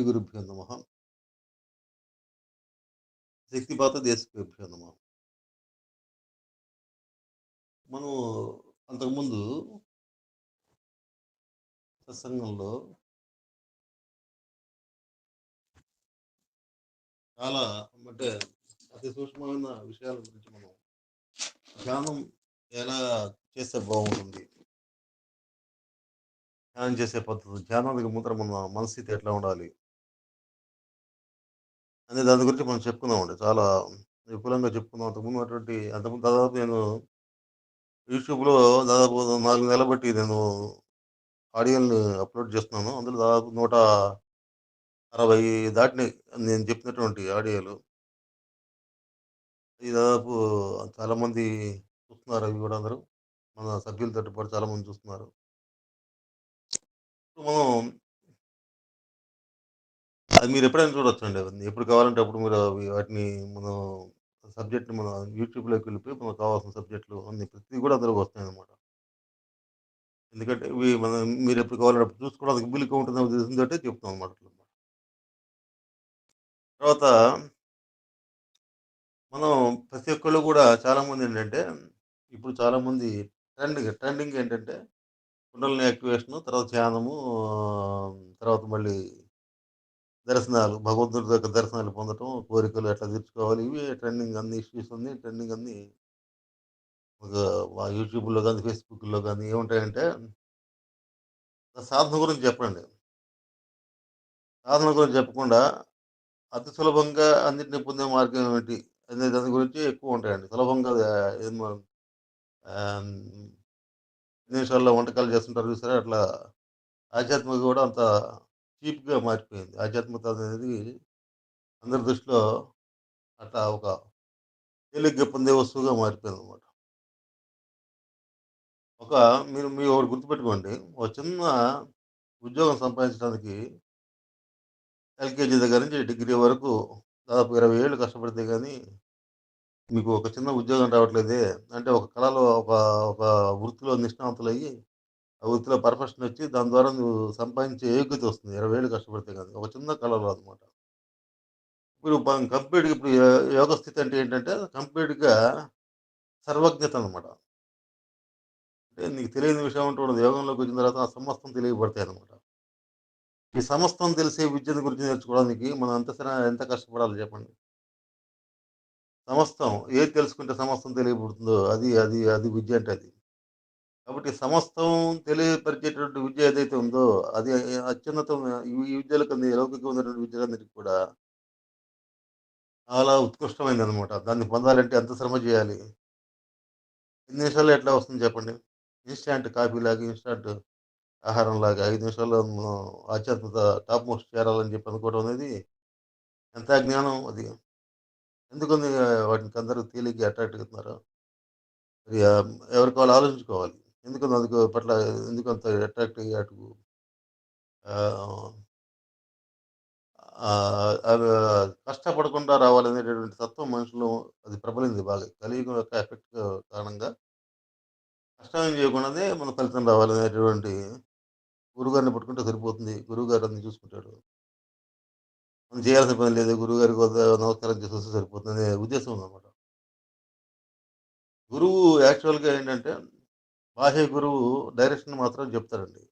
శ్రీ గురుభ్యో నమః. శక్తిపాత దేశికేభ్యో నమః. మనం అంతకుముందు సత్సంగంలో చాలా అంటే అతి సూక్ష్మమైన విషయాల గురించి మనం ధ్యానం ఎలా చేస్తే బాగుంటుంది, ధ్యానం చేసే పద్ధతులు, ధ్యానానికి ముందర మన మనస్థితి ఎట్లా ఉండాలి అనే దాని గురించి మనం చెప్పుకున్నామండి. చాలా విపులంగా చెప్పుకున్నాం. అంతకుముందు దాదాపు నేను యూట్యూబ్‌లో దాదాపు 4 నెలలు బట్టి నేను ఆడియోలని అప్‌లోడ్ చేస్తున్నాను. అందులో దాదాపు 160 దాటినాయి నేను చెప్పినటువంటి ఆడియోలు. ఇది దాదాపు చాలామంది చూస్తున్నారు అవి గూడా అందరూ. మన సభ్యులతోటి పాటు చాలామంది చూస్తున్నారు. మనం అది మీరెప్పుడైనా చూడొచ్చండి అవన్నీ. ఎప్పుడు కావాలంటే అప్పుడు మీరు అవి వాటిని మనం సబ్జెక్ట్‌ని మన యూట్యూబ్‌లోకి వెళ్ళిపోయి మనకు కావాల్సిన సబ్జెక్ట్‌లు అన్నీ ప్రతిది గూడా అందులోకి వస్తాయన్నమాట. ఎందుకంటే ఇవి మనం మీరెప్పుడు కావాలంటే అప్పుడు చూసుకోవడానికి వీలుగా ఉంటుందనే ఉద్దేశంతోటే చెప్తాం అన్నమాట అట్లా. తర్వాత మనం ప్రతి ఒక్కళ్ళు గూడా చాలామందేంటంటే ఇప్పుడు చాలామంది ట్రెండింగ్ ఏంటంటే కుండలిని యాక్టివేషను, తర్వాత ధ్యానము, తర్వాత మళ్ళీ దర్శనాలు, భగవంతుడి దగ్గర దర్శనాలు పొందటం, కోరికలు ఎట్లా తీర్చుకోవాలి, ఇవే ట్రెండింగ్ అన్ని ఇష్యూస్ అన్నీ ట్రెండింగ్ అన్నీ ఒక యూట్యూబ్‌లో గాని, ఫేస్‌బుక్‌లో గాని ఏముంటాయంటే సాధన గురించి చెప్పరండి. సాధన గురించి చెప్పకుండా అతి సులభంగా అన్నిటిని పొందే మార్గం ఏమిటి అనే దాని గురించి ఎక్కువ ఉంటాయండి. సులభంగా ఏమో ఆహ్, నిమిషాల్లో వంటకాలు చేస్తుంటారు చూసారా? అట్లా ఆధ్యాత్మికత కూడా అంత చీప్‌గా మారిపోయింది. ఆధ్యాత్మికత అనేది అందరి దృష్టిలో అట్లా ఒక తేలిగ్గా పొందే వస్తువుగా మారిపోయిందనమాట. ఒక మీరు ఒకటి గుర్తుపెట్టుకోండి. ఒక చిన్న ఉద్యోగం సంపాదించడానికి ఎల్‌కేజీ దగ్గర నుంచి డిగ్రీ వరకు దాదాపు 20 ఏళ్ళు కష్టపడితే గాని మీకు ఒక చిన్న ఉద్యోగం రావట్లేదే, అంటే ఒక కళలో ఒక వృత్తిలో నిష్ణాతులయ్యి, ఆ వృత్తిలో పర్ఫెక్షన్ వచ్చి దాని ద్వారా నువ్వు సంపాదించే యోగ్యత వస్తుంది. 20 ఏళ్ళు కష్టపడితే గాని. ఒక చిన్న కళలో అనమాట. ఇప్పుడు కంప్లీట్‌గా ఇప్పుడు యోగ స్థితి అంటే ఏంటంటే కంప్లీట్‌గా సర్వజ్ఞత అనమాట. అంటే నీకు తెలియని విషయం అంటూ ఉండదు. యోగంలోకి వచ్చిన తర్వాత ఆ సమస్తం తెలియబడతాయన్నమాట. ఈ సమస్తం తెలిసే విద్యను గురించి నేర్చుకోవడానికి మనం ఎంత కష్టపడాలి చెప్పండి? సమస్తం ఏది తెలుసుకుంటే సమస్తం తెలియబడుతుందో అది విద్య అంటే అది. కాబట్టి సమస్తం తెలియపరిచేటువంటి విద్య ఏదైతే ఉందో అది అత్యున్నతం. ఈ విద్యల కన్నా లౌకికమైనటువంటి విద్యలన్నిటికి కూడా చాలా ఉత్కృష్టమైనదనమాట. దాన్ని పొందాలంటే ఎంత శ్రమ చేయాలి? ఎన్ని నిమిషాల్లో ఎట్లా వస్తుంది చెప్పండి? ఇన్‌స్టాంట్ కాఫీలాగా, ఇన్‌స్టాంట్ ఆహారంలాగా 5 నిమిషాల్లో మనం ఆధ్యాత్మికత టాప్ మోస్ట్ చేరాలని చెప్పి అనుకోవడం అనేది ఎంత అజ్ఞానం అది. ఎందుకని వాటికి అందరూ తేలిగ్గా అట్రాక్ట్ అవుతున్నారో మరి ఎవరికి వాళ్ళు ఆలోచించుకోవాలి. ఎందుకని పట్ల ఎందుకంత అట్రాక్ట్ అయ్యి అటు ఆహ్, అవి కష్టపడకుండా రావాలనేటటువంటి తత్వం మనుషులు అది ప్రబలింది బాగా. కలియుగం యొక్క ఎఫెక్ట్ కారణంగా కష్టమేం చేయకుండానే మన ఫలితం రావాలనేటువంటి గురువుగారిని పట్టుకుంటే సరిపోతుంది. గురువుగారు అన్నీ చూసుకుంటాడు. మనం చేయాల్సిన పని లేదు. గురువుగారికి నమస్కారం చేసొస్తే సరిపోతుందనే ఉద్దేశం ఉందన్నమాట. గురువు యాక్చువల్‌గా ఏంటంటే బాహ్య గురువు డైరెక్షన్ మాత్రం చెప్తాడండి.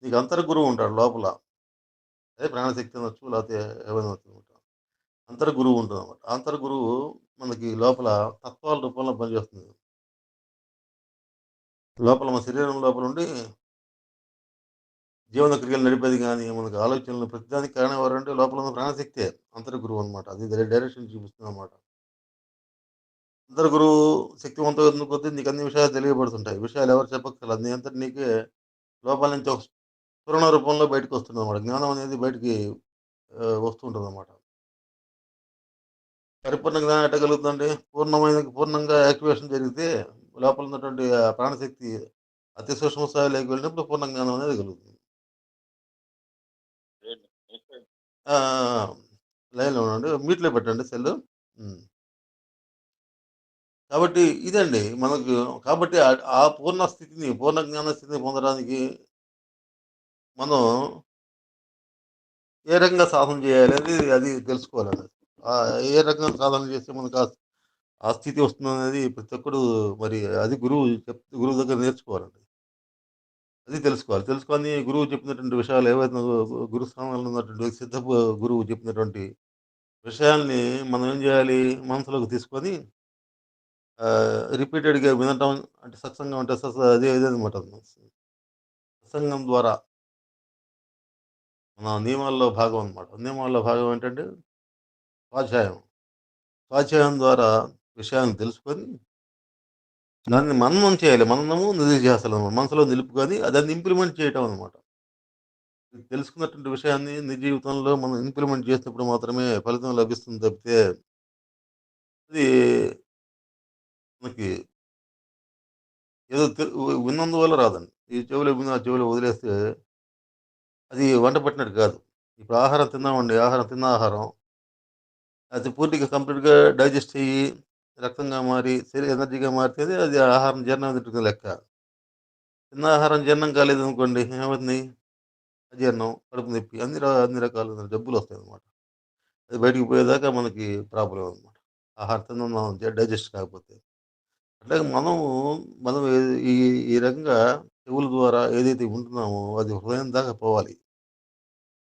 నీకు అంతర్గురువు ఉంటాడు లోపల. అదే ప్రాణశక్తి అనొచ్చు, లేకపోతే ఏమైనా అనొచ్చనమాట. అంతర్గురువు ఉంటదనమాట. అంతర్గురువు మనకి లోపల తత్వాల రూపంలో పనిచేస్తుంది. లోపల మన శరీరం లోపలుండి జీవన క్రియలు నడిపేది గాని, మనకు ఆలోచనలు ప్రతిదానికి కారణం ఎవరంటే లోపల ఉన్న ప్రాణశక్తే. అంతర్గురువు అనమాట. అది డైరెక్షన్ చూపిస్తుందనమాట. అంతర్గురువు శక్తివంతమైన కొద్దీ నీకు అన్ని విషయాలు తెలియబడుతుంటాయి. విషయాలు ఎవరు చెప్పక్కర్ల. నీ అంతట నీకే లోపల నుంచి ఒక స్ఫురణ రూపంలో బయటకొస్తుందనమాట. జ్ఞానం అనేది బయటికి వస్తూ ఉంటదనమాట. పరిపూర్ణ జ్ఞానం ఎట్ట కలుగుతుందండి? పూర్ణంగా యాక్టివేషన్ జరిగితే లోపల ఉన్నటువంటి ఆ ప్రాణశక్తి అతి సూక్ష్మ స్థాయిలోకి వెళ్ళినప్పుడు పూర్ణ జ్ఞానం అనేది కలుగుతుంది. ఆ! ఆ! ఆ! లైన్‌లో ఉండండి. మ్యూట్‌లో పెట్టండి సెల్లు. హ్మ్. కాబట్టి ఇదండి మనకు. కాబట్టి ఆ పూర్ణ స్థితిని, పూర్ణ జ్ఞాన స్థితిని పొందడానికి మనం ఏ రకంగా సాధన చేయాలి అది అది తెలుసుకోవాలండి. ఏ రకంగా సాధన చేస్తే మనకు ఆ స్థితి వస్తుందనేది ప్రతి ఒక్కడు మరి అది గురువు దగ్గర నేర్చుకోవాలండి. అది తెలుసుకోవాలి. తెలుసుకొని గురువు చెప్పినటువంటి విషయాలు ఏవైతే గురు స్థానంలో ఉన్నటువంటి గురువు చెప్పినటువంటి విషయాల్ని మనం ఏం చేయాలి? మనసులోకి తీసుకొని రిపీటెడ్‌గా వినటం అంటే సత్సంగం అంటే అదే ఇదనమాట. సత్సంగం ద్వారా మన నియమాల్లో భాగం అనమాట. నియమాల్లో భాగం ఏంటంటే స్వాధ్యాయం. స్వాధ్యాయం ద్వారా విషయాన్ని తెలుసుకొని దాన్ని మననం చేయాలి. మననము, నిధిధ్యాసనం మనసులో నిలుపుకొని దాన్ని ఇంప్లిమెంట్ చేయటం అనమాట. తెలుసుకున్నటువంటి విషయాన్ని నిజ జీవితంలో మనం ఇంప్లిమెంట్ చేసినప్పుడు మాత్రమే ఫలితం లభిస్తుంది తప్పితే, అది మనకి ఏదో విన్నందువల్ల రాదండి. ఈ చెవిలో విని ఆ చెవిలో వదిలేస్తే అది వంట పట్టినట్టు కాదు. ఇప్పుడు ఆహారం తిన్నామండి. తిన్న ఆహారం అది పూర్తిగా కంప్లీట్‌గా డైజెస్ట్ అయ్యి, రక్తంగా మారి, ఎనర్జీగా మారితేనే అది ఆహారం జీర్ణం అయినట్టుగా లెక్క. తిన్న ఆహారం జీర్ణం కాలేదనుకోండి ఏమవుతుంది? అజీర్ణం, కడుపు నొప్పి అన్ని రకాల జబ్బులొస్తాయన్నమాట. అది బయటికి పోయేదాకా మనకి ప్రాబ్లమ్ అనమాట. ఆహారం తిన్నాం డైజెస్ట్ కాకపోతే. అట్లాగే మనం ఈ ఈ రకంగా చెవుల ద్వారా ఏదైతే వింటున్నామో అది హృదయం దాకా పోవాలి.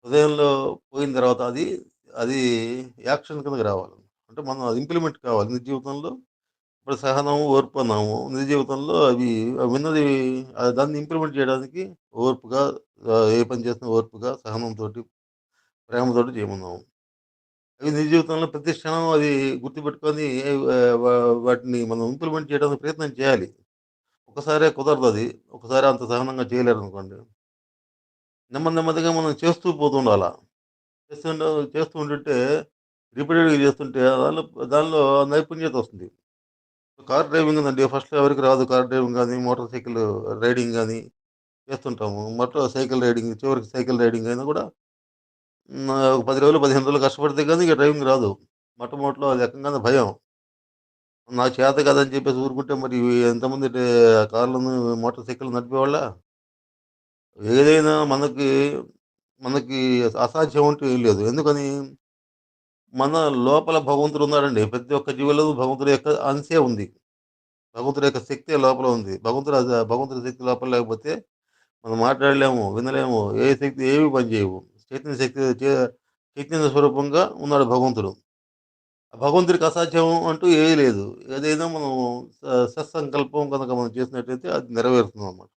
హృదయంలో పోయిన తర్వాత అది యాక్షన్ కిందకి రావాలి. అంటే మనం అది ఇంప్లిమెంట్ కావాలి నిజ జీవితంలో. ఇప్పుడు సహనం, ఓర్పు అన్నాము. నిజ జీవితంలో అవి విన్నది దాన్ని ఇంప్లిమెంట్ చేయడానికి ఓర్పుగా ఏ పని చేసినా ఓర్పుగా, సహనంతోటి, ప్రేమతోటి చేయమన్నాము. అవి నిజ జీవితంలో ప్రతి క్షణం అది గుర్తుపెట్టుకొని వాటిని మనం ఇంప్లిమెంట్ చేయడానికి ప్రయత్నం చేయాలి. ఒక్కసారే కుదరదది. ఒకసారి అంత సహనంగా చేయలేరనుకోండి. నెమ్మదిగా మనం చేస్తూ పోతుండాల. చేస్తుండ చేస్తూ ఉంటుంటే రిపీటెడ్‌గా చేస్తుంటే దానిలో నైపుణ్యత వస్తుంది. కార్ డ్రైవింగ్ ఉందండి. ఫస్ట్‌లో ఎవరికీ రాదు కార్ డ్రైవింగ్ గాని, మోటార్ సైకిల్ రైడింగ్ గాని చేస్తుంటాము. సైకిల్ రైడింగ్ చివరికి సైకిల్ రైడింగ్ అయినా కూడా ఒక 10 రోజులు, 15 రోజులు కష్టపడితే గాని ఇక డ్రైవింగ్ రాదు. మొట్టమొదట్లో అది ఎక్కంగానే భయం. నాకు చేత కాదని చెప్పేసి ఊరుకుంటే మరి ఎంతమంది కార్‌లను, మోటార్ సైకిల్ నడిపేవాళ్ళా? ఏదైనా మనకి అసాధ్యం అంటూ ఏం లేదు. ఎందుకని? మన లోపల భగవంతుడున్నాడండి. ప్రతి ఒక్క జీవిలో భగవంతుడి యొక్క అంశే ఉంది. భగవంతుడి యొక్క శక్తే లోపల ఉంది. భగవంతుడి శక్తి లోపల లేకపోతే మనం మాట్లాడలేము, వినలేము. ఏ శక్తి ఏవి పనిచేయవు. చైతన్య శక్తి చైతన్య స్వరూపంగా ఉన్నాడు భగవంతుడు. ఆ భగవంతుడికి అసాధ్యం అంటూ ఏది లేదు. ఏదైనా మనం సత్సంకల్పం గనక మనం చేసినట్టయితే అది నెరవేరుతుందనమాట.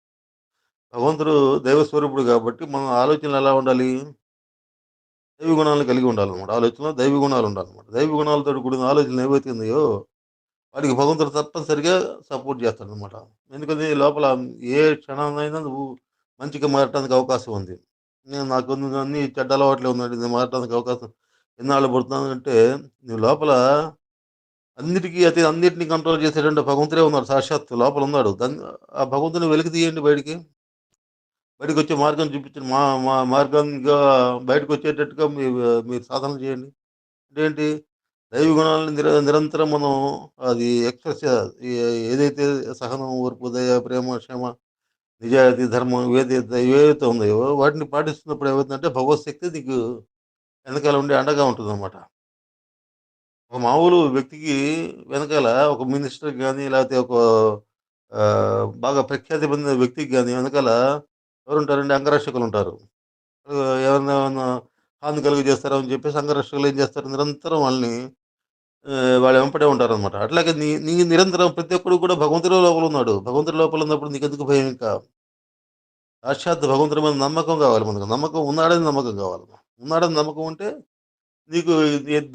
భగవంతుడు దైవ స్వరూపుడు కాబట్టి మన ఆలోచనలు ఎలా ఉండాలి? దైవ గుణాలను కలిగి ఉండాలన్నమాట. ఆలోచనలో దైవ గుణాలు ఉండాలన్నమాట. దైవ గుణాలతోటి కూడిన ఆలోచనలు ఏవైతే ఉన్నాయో వాడికి భగవంతుడు తప్పనిసరిగా సపోర్ట్ చేస్తాడనమాట. ఎందుకని లోపల ఏ క్షణాన్నైనా నువ్వు మంచిగా మారటానికి అవకాశం ఉంది. నాకు అన్ని చెడ్డ అలవాట్లే ఉందండి. నేను మారటానికి అవకాశం ఎన్నాళ్ళు పడుతున్నానంటే నీ లోపల అన్నిటిని కంట్రోల్ చేసేటువంటి భగవంతుడే ఉన్నాడు. సాక్షాత్తు లోపల ఉన్నాడు. ఆ భగవంతుడిని వెలికి తీయండి బయటికి. బయటికొచ్చే మార్గం చూపించండి. మా మా మార్గంగా బయటకొచ్చేటట్టుగా మీరు సాధన చేయండి. అంటే ఏంటి? దైవ గుణాలను నిరంతరం మనం అది ఎక్స్‌ప్రెస్ చేయాలి. ఏదైతే సహనం, ఓర్పు, దయ, ప్రేమ, క్షమ, నిజాయితీ, ధర్మం ఇవేవైతే ఉన్నాయో వాటిని పాటిస్తున్నప్పుడు ఏమవుతుందంటే భగవత్ శక్తి నీకు వెనకాల ఉండి అండగా ఉంటుందన్నమాట. ఒక మామూలు వ్యక్తికి వెనకాల ఒక మినిస్టర్‌కి గాని లేకపోతే ఒక బాగా ప్రఖ్యాతి పొందిన వ్యక్తికి గాని వెనకాల ఎవరుంటారండి? అంగరక్షకులుంటారు. ఏమన్నా హాని కలుగజేస్తారో అని చెప్పేసి అంగరక్షకులు ఏం చేస్తారు? నిరంతరం వాళ్ళ వెంబడే ఉంటారనమాట. అట్లాగే నీ నీ నిరంతరం ప్రతి ఒక్కడు కూడా భగవంతుడే లోపలున్నాడు. భగవంతుడి లోపల ఉన్నప్పుడు నీకెందుకు భయం ఇంకా? సాక్షాత్ భగవంతుడి మీద నమ్మకం కావాలి మనకు. నమ్మకం ఉన్నాడని నమ్మకం కావాలి. ఉన్నాడని నమ్మకం ఉంటే నీకు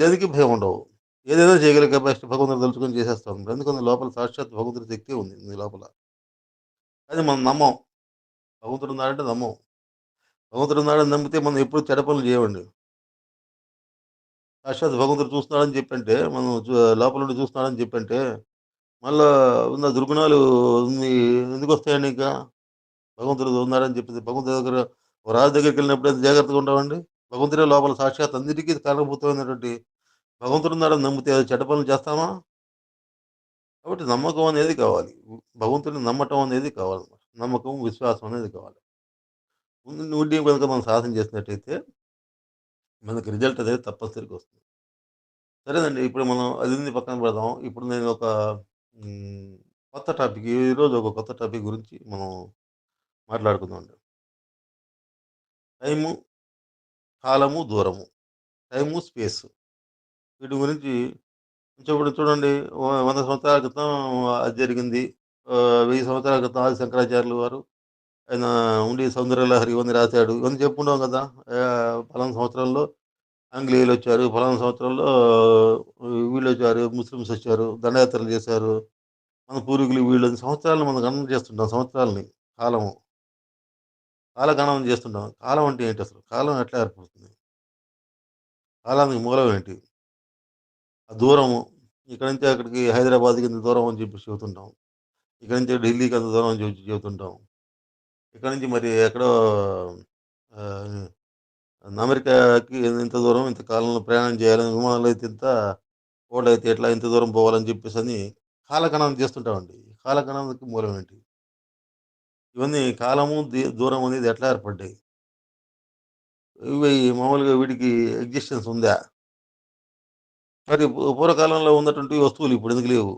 దేనికి భయం ఉండవు. ఏదైనా చేయగల కెపాసిటీ భగవంతుడిని తలుచుకొని చేసేస్తాం. ఎందుకని లోపల సాక్షాత్ భగవంతుడి శక్తి ఉంది నీ లోపల. అది మనం నమ్మం. భగవంతుడున్నాడంటే నమ్మం. భగవంతుడున్నాడని నమ్మితే మనం ఎప్పుడు చెడ్డ పనులు చేయమండి. సాక్షాత్ భగవంతుడు చూస్తున్నాడని చెప్పంటే మనం లోపల నుండి చూస్తున్నాడని చెప్పంటే మళ్ళా ఉన్న దుర్గుణాలు నీ ఎందుకొస్తాయండి ఇంకా? భగవంతుడు ఉన్నాడని చెప్పేసి భగవంతుడి దగ్గర ఓ రాజు దగ్గరికెళ్ళినప్పుడు ఎంత జాగ్రత్తగా ఉంటామండి? భగవంతుడే లోపల సాక్షాత్ అన్నిటికి కారణభూతమైనటువంటి భగవంతుడున్నాడని నమ్మితే చెడ్డ పనులు చేస్తామా? కాబట్టి నమ్మకం అనేది కావాలి. భగవంతుడిని నమ్మటం అనేది కావాలన్నమాట. నమ్మకం, విశ్వాసం అనేది కావాలి. ముందు నుండి గనుక మనం సాధన చేసినట్టయితే మనకి రిజల్ట్ అనేది తప్పనిసరిగా వస్తుంది. సరేనండి. ఇప్పుడు మనం అదింది పక్కన పెడదాం. ఇప్పుడు నేను ఒక హ్మ్. కొత్త టాపిక్ ఈరోజు ఒక కొత్త టాపిక్ గురించి మనం మాట్లాడుకుందామండి. టైము, కాలము, దూరము. Time, space. వీటి గురించి కొంచెం ఇప్పుడు చూడండి 100 సంవత్సరాల క్రితం అది జరిగింది. 1000 సంవత్సరాల క్రితం ఆది శంకరాచార్యులు వారు ఆయన ఉండి 'సౌందర్యలహరి' ఇవన్నీ రాసాడు. ఇవన్నీ చెప్పుకుంటాం కదా! పలానా సంవత్సరంలో ఆంగ్లేయులొచ్చారు. ఫలానా సంవత్సరంలో వీళ్ళొచ్చారు, ముస్లిమ్సొచ్చారు, దండయాత్రలు చేశారు. మన పూర్వీకులు వీళ్ళని సంవత్సరాలను మనం గణన చేస్తుంటాం సంవత్సరాలని. కాలము. కాలగణన చేస్తుంటాం. కాలం అంటే ఏంటసలు? కాలం ఎట్లా ఏర్పడుతుంది? కాలానికి మూలం ఏంటి? ఆ దూరము. ఇక్కడి నుంచి అక్కడికి హైదరాబాద్‌కి ఇంత దూరం అని చెప్పేసి చెబుతుంటాం. ఇక్కడి నుంచి ఢిల్లీకి అంత దూరం అని చెబుతుంటాం. ఇక్కడి నుంచి మరి ఎక్కడో ఆహ్, అమెరికాకి ఇంత దూరం ఇంత కాలంలో ప్రయాణం చేయాలని విమానంలో అయితే ఇంత, ఓడైతే ఎట్లా ఇంత దూరం పోవాలని చెప్పేసని కాలగణన చేస్తుంటామండి. కాలగణనకి మూలం ఏంటి? ఇవన్నీ కాలము, దూరం అనేది ఎట్లా ఏర్పడ్డాయి? ఇవి మామూలుగా వీటికి ఎగ్జిస్టెన్స్ ఉందా? మరి పూర్వకాలంలో ఉన్నటువంటి వస్తువులు ఇప్పుడెందుకు లేవు?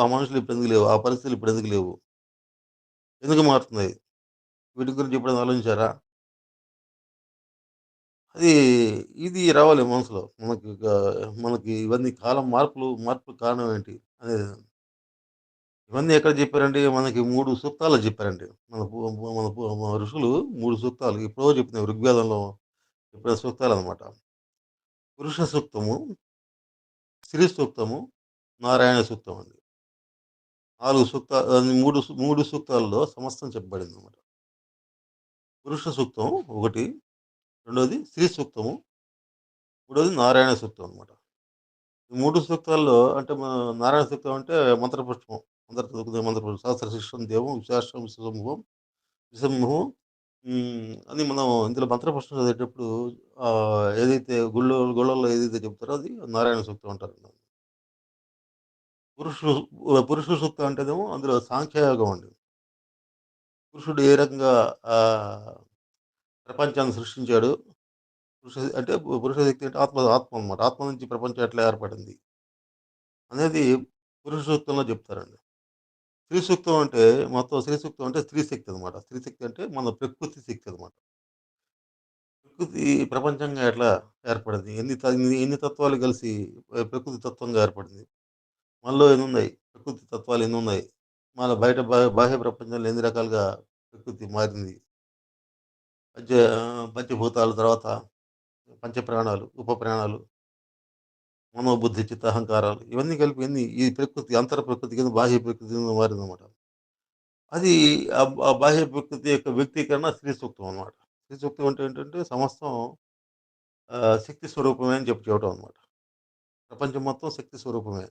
ఆ మనుషులు ఇప్పుడెందుకు లేవు? ఆ పరిస్థితులు ఇప్పుడెందుకు లేవు? ఎందుకు మారుతున్నాయి? వీటి గురించి ఎప్పుడైనా ఆలోచించారా? అది ఇది రావాలి మనసులో. మనకి ఇవన్నీ కాలం మార్పులకు కారణం ఏంటి? అనేది. ఇవన్నీ ఎక్కడ చెప్పారండి? మనకి 3 సూక్తాల్లో చెప్పారండి. మన ఋషులు 3 సూక్తాలు ఎప్పుడో చెప్పినవి ఋగ్వేదంలో చెప్పిన సూక్తాలనమాట. పురుష సూక్తము, స్త్రీ సూక్తము, నారాయణ సూక్తం అండి. 4 3 సూక్తాల్లో సమస్తం చెప్పబడిందనమాట. పురుష సూక్తం ఒకటి, రెండోది స్త్రీ సూక్తము, మూడోది నారాయణ సూక్తం అనమాట. ఈ 3 సూక్తాల్లో అంటే నారాయణ సూక్తం అంటే మంత్రపుష్పం. అందరూ చదువుకునే మంత్రపుష్పం. సహస్రశీర్షం దేవం విశార్షం విశ్వసంభువం విశంభువం అని మనం ఇందులో మంత్రపుష్పం చదివేటప్పుడు ఏదైతే గుళ్ళల్లో ఏదైతే చెప్తారో అది నారాయణ సూక్తం అంటారండి. పురుషు పురుష సూక్తం అంటేనేమో అందులో సాంఖ్యయోగం అండి. పురుషుడు ఏ రకంగా ఆహ్, ప్రపంచాన్ని సృష్టించాడు. అంటే పురుష శక్తి అంటే ఆత్మ అనమాట. ఆత్మ నుంచి ప్రపంచం ఎట్లా ఏర్పడింది అనేది పురుష సూక్తంలో చెప్తారండి. స్త్రీ సూక్తం అంటే మొత్తం స్త్రీ సూక్తం అంటే స్త్రీ శక్తి అనమాట. స్త్రీ శక్తి అంటే మన ప్రకృతి శక్తి అనమాట. ప్రకృతి ప్రపంచంగా ఎట్లా ఏర్పడింది? ఎన్ని తత్వాలు కలిసి ప్రకృతి తత్వంగా ఏర్పడింది? మనలో ఎన్నున్నాయి? ప్రకృతి తత్వాలు ఎన్నున్నాయి? మన బయట బాహ్య ప్రపంచంలో ఎన్ని రకాలుగా ప్రకృతి మారింది? పంచభూతాల తర్వాత పంచప్రాణాలు, ఉపప్రాణాలు, మనోబుద్ధి, చిత్తహంకారాలు ఇవన్నీ కలిపి ఈ ప్రకృతి అంతర ప్రకృతి కింద బాహ్య ప్రకృతి కింద మారిందనమాట. అది ఆ బాహ్య ప్రకృతి యొక్క వ్యక్తీకరణ స్త్రీ సూక్తం అనమాట. స్త్రీ సూక్తం అంటే ఏంటంటే సమస్తం శక్తి స్వరూపమే అని చెప్పడం అనమాట. ప్రపంచం మొత్తం శక్తి స్వరూపమే.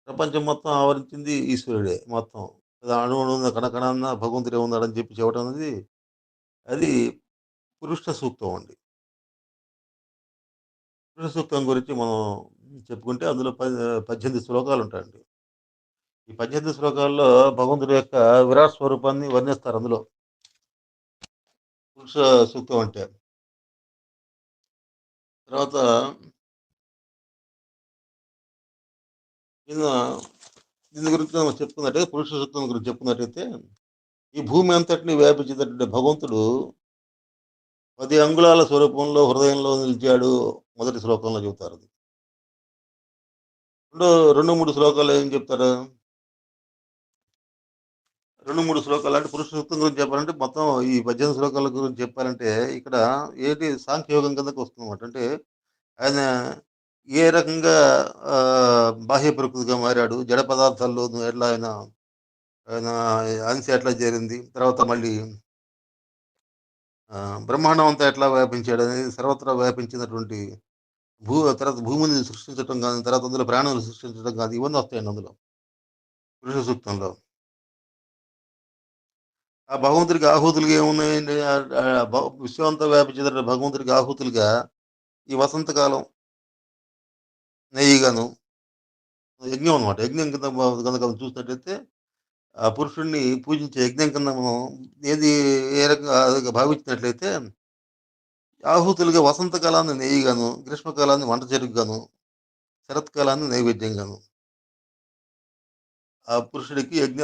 ప్రపంచం మొత్తం ఆవరించింది ఈశ్వరుడే మొత్తం. అణువణువున కణకణాన భగవంతుడే ఉన్నాడని చెప్పి చెప్పడం అనేది అది పురుష సూక్తం అండి. పురుష సూక్తం గురించి మనం చెప్పుకుంటే అందులో 18 శ్లోకాలుంటాయండి. ఈ 18 శ్లోకాల్లో భగవంతుడి యొక్క విరాట్ స్వరూపాన్ని వర్ణిస్తారు అందులో. పురుష సూక్తం అంటే. తర్వాత ఈయన దీని గురించి మనం చెప్పుకున్నట్టయితే పురుష సూక్తం గురించి చెప్పుకున్నట్టయితే, ఈ భూమి అంతటిని వ్యాపించేటటువంటి భగవంతుడు 10 అంగుళాల స్వరూపంలో హృదయంలో నిలిచాడు మొదటి శ్లోకంలో చెబుతారు. 3 శ్లోకాల్లో ఏం చెప్తారు? 2, 3 శ్లోకాలు అంటే పురుష సూక్తం గురించి చెప్పాలంటే మొత్తం ఈ 18 శ్లోకాల గురించి చెప్పాలంటే ఇక్కడ ఏంటి సాంఖ్యయోగం కిందకి వస్తుందన్నమాట. అంటే ఆయన ఏ రకంగా బాహ్య ప్రకృతిగా మారాడు, జడ పదార్థాల్లో ఎట్లా ఆయన ఆయన అంశ ఎట్లా చేరింది, తర్వాత మళ్ళీ బ్రహ్మాండం అంతా ఎట్లా వ్యాపించాడనేది సర్వత్రా వ్యాపించినటువంటి తర్వాత భూమిని సృష్టించటం గాని, తర్వాత అందులో ప్రాణులను సృష్టించడం గాని ఇవన్నీ వస్తాయండి అందులో. పురుష సూక్తంలో. ఆ భగవంతుడికి ఆహుతులుగా ఏమున్నాయండి? ఆహ్, ఆహ్, భ విశ్వం అంతా వ్యాపించేటటువంటి భగవంతుడికి ఆహుతులుగా ఈ వసంతకాలం నెయ్యిగాను, యజ్ఞం అనమాట. యజ్ఞం కింద గనక చూసినట్టయితే ఆ పురుషుడిని పూజించే యజ్ఞం కింద మనం ఏది ఏ రకంగా భావించినట్లయితే ఆహుతులుగా వసంతకాలాన్ని నెయ్యిగాను, గ్రీష్మకాలాన్ని వంట చెరుకుగాను, శరత్కాలాన్ని నైవేద్యంగాను ఆ పురుషుడికి యజ్ఞ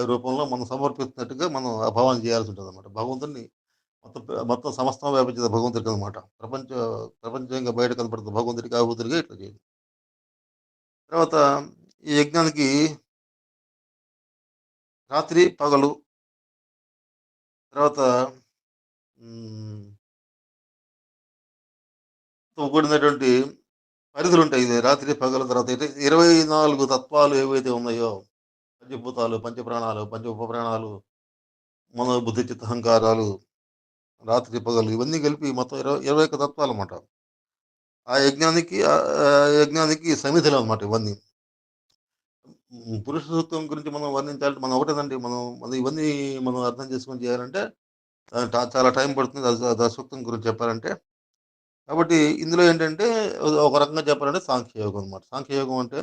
రూపంలో మనం సమర్పిస్తున్నట్టుగా మనం ఆ భావన చేయాల్సి ఉంటదనమాట. భగవంతుడిని మొత్తం సమస్తం వ్యాపించిన భగవంతుడికనమాట. ప్రపంచంగా బయట కనపడుతున్న భగవంతుడికి ఆహుతులుగా ఇట్లా చేయాలి. తర్వాత ఈ యజ్ఞానికి రాత్రి, పగలు తర్వాత హ్మ్, తో కూడినటువంటి పరిధులుంటాయి. ఇది రాత్రి, పగలు తర్వాత 24 తత్వాలు ఏవైతే ఉన్నాయో పంచభూతాలు, పంచప్రాణాలు, పంచ ఉపప్రాణాలు, మనో, బుద్ధి, చిత్తహంకారాలు, రాత్రి, పగలు ఇవన్నీ కలిపి మొత్తం 21 తత్వాలన్నమాట. యజ్ఞానికి సమిధులన్నమాట ఇవన్నీ. పురుష సూక్తం గురించి మనం వర్ణించాలంటే మనం ఒకటేనండి. మనం ఇవన్నీ మనం అర్థం చేసుకొని చేయాలంటే చాలా టైం పడుతుంది. సూక్తం గురించి చెప్పాలంటే. కాబట్టి ఇందులో ఏంటంటే ఒక రకంగా చెప్పాలంటే సాంఖ్యయోగం అన్నమాట. సాంఖ్యయోగం అంటే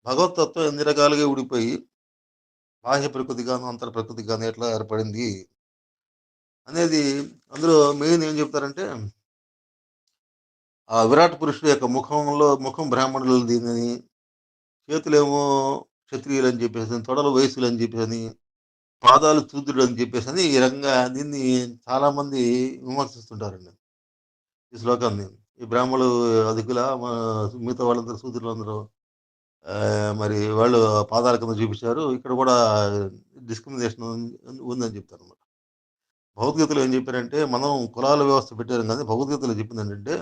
భగవతత్వం ఎన్ని రకాలుగా విడిపోయి బాహ్య ప్రకృతి గాను, అంతర్ ప్రకృతి గాను ఎట్లా ఏర్పడింది అనేది అందులో మెయిన్ ఏం చెప్తారంటే ఆ విరాట్ పురుషుడు యొక్క ముఖం బ్రాహ్మణులదని, చేతులేమో క్షత్రియులని చెప్పేసని, తొడలు వైశ్యులని చెప్పేసని, పాదాలు శూద్రుడని చెప్పేసని ఈ రకంగా దీన్ని చాలామంది విమర్శిస్తుంటారండి. ఈ శ్లోకాన్ని. ఈ బ్రాహ్మణులు అధికులా మిగతా వాళ్ళందరూ శూద్రులందరూ మరి వాళ్ళు పాదాల కింద చూపించారు. ఇక్కడ కూడా డిస్క్రిమినేషన్ ఉందని చెప్తారనమాట. భగవద్గీతలో ఏం చెప్పారంటే మనం కులాల వ్యవస్థ పెట్టారు కానీ భగవద్గీతలో చెప్పిందేంటంటే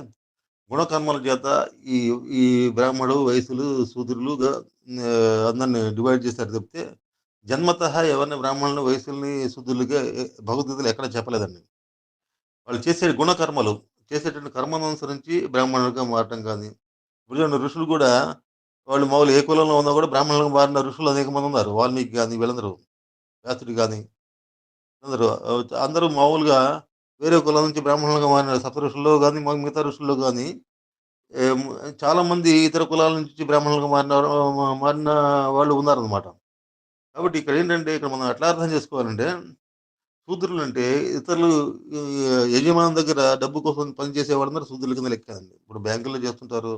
గుణకర్మల చేత ఈ ఈ బ్రాహ్మడు, వైశ్యులు, శూద్రులుగా అందరిని డివైడ్ చేశారు తప్పితే, జన్మతః ఎవరిని బ్రాహ్మణులని, వైశ్యుల్ని, శూద్రులుగా భగవద్గీతలో ఎక్కడ చెప్పలేదండి. వాళ్ళు చేసే గుణకర్మలు, చేసేటువంటి కర్మను అనుసరించి బ్రాహ్మణులుగా మారటం గాని, ఇప్పుడు చూడండి ఋషులు కూడా వాళ్ళు మామూలు ఏ కులంలో ఉన్నా కూడా బ్రాహ్మణులుగా మారిన ఋషులు అనేక మంది ఉన్నారు. వాల్మీకి గాని వీళ్ళందరూ, వ్యాసుడు గాని అందరూ మామూలుగా వేరే కులం నుంచి బ్రాహ్మణులుగా మారిన సప్తఋషుల్లో గాని, మిగతా ఋషుల్లో గాని ఏం చాలామంది ఇతర కులాల నుంచి బ్రాహ్మణులుగా మారిన వాళ్ళు ఉన్నారనమాట. కాబట్టి ఇక్కడేంటంటే, ఇక్కడ మనం ఎట్లా అర్థం చేసుకోవాలంటే, శూద్రులంటే ఇతరులు ఈ యజమాని దగ్గర డబ్బు కోసం పనిచేసే వాళ్ళందరూ శూద్రుల కింద లెక్కేనండి. ఇప్పుడు బ్యాంకుల్లో చేస్తుంటారు,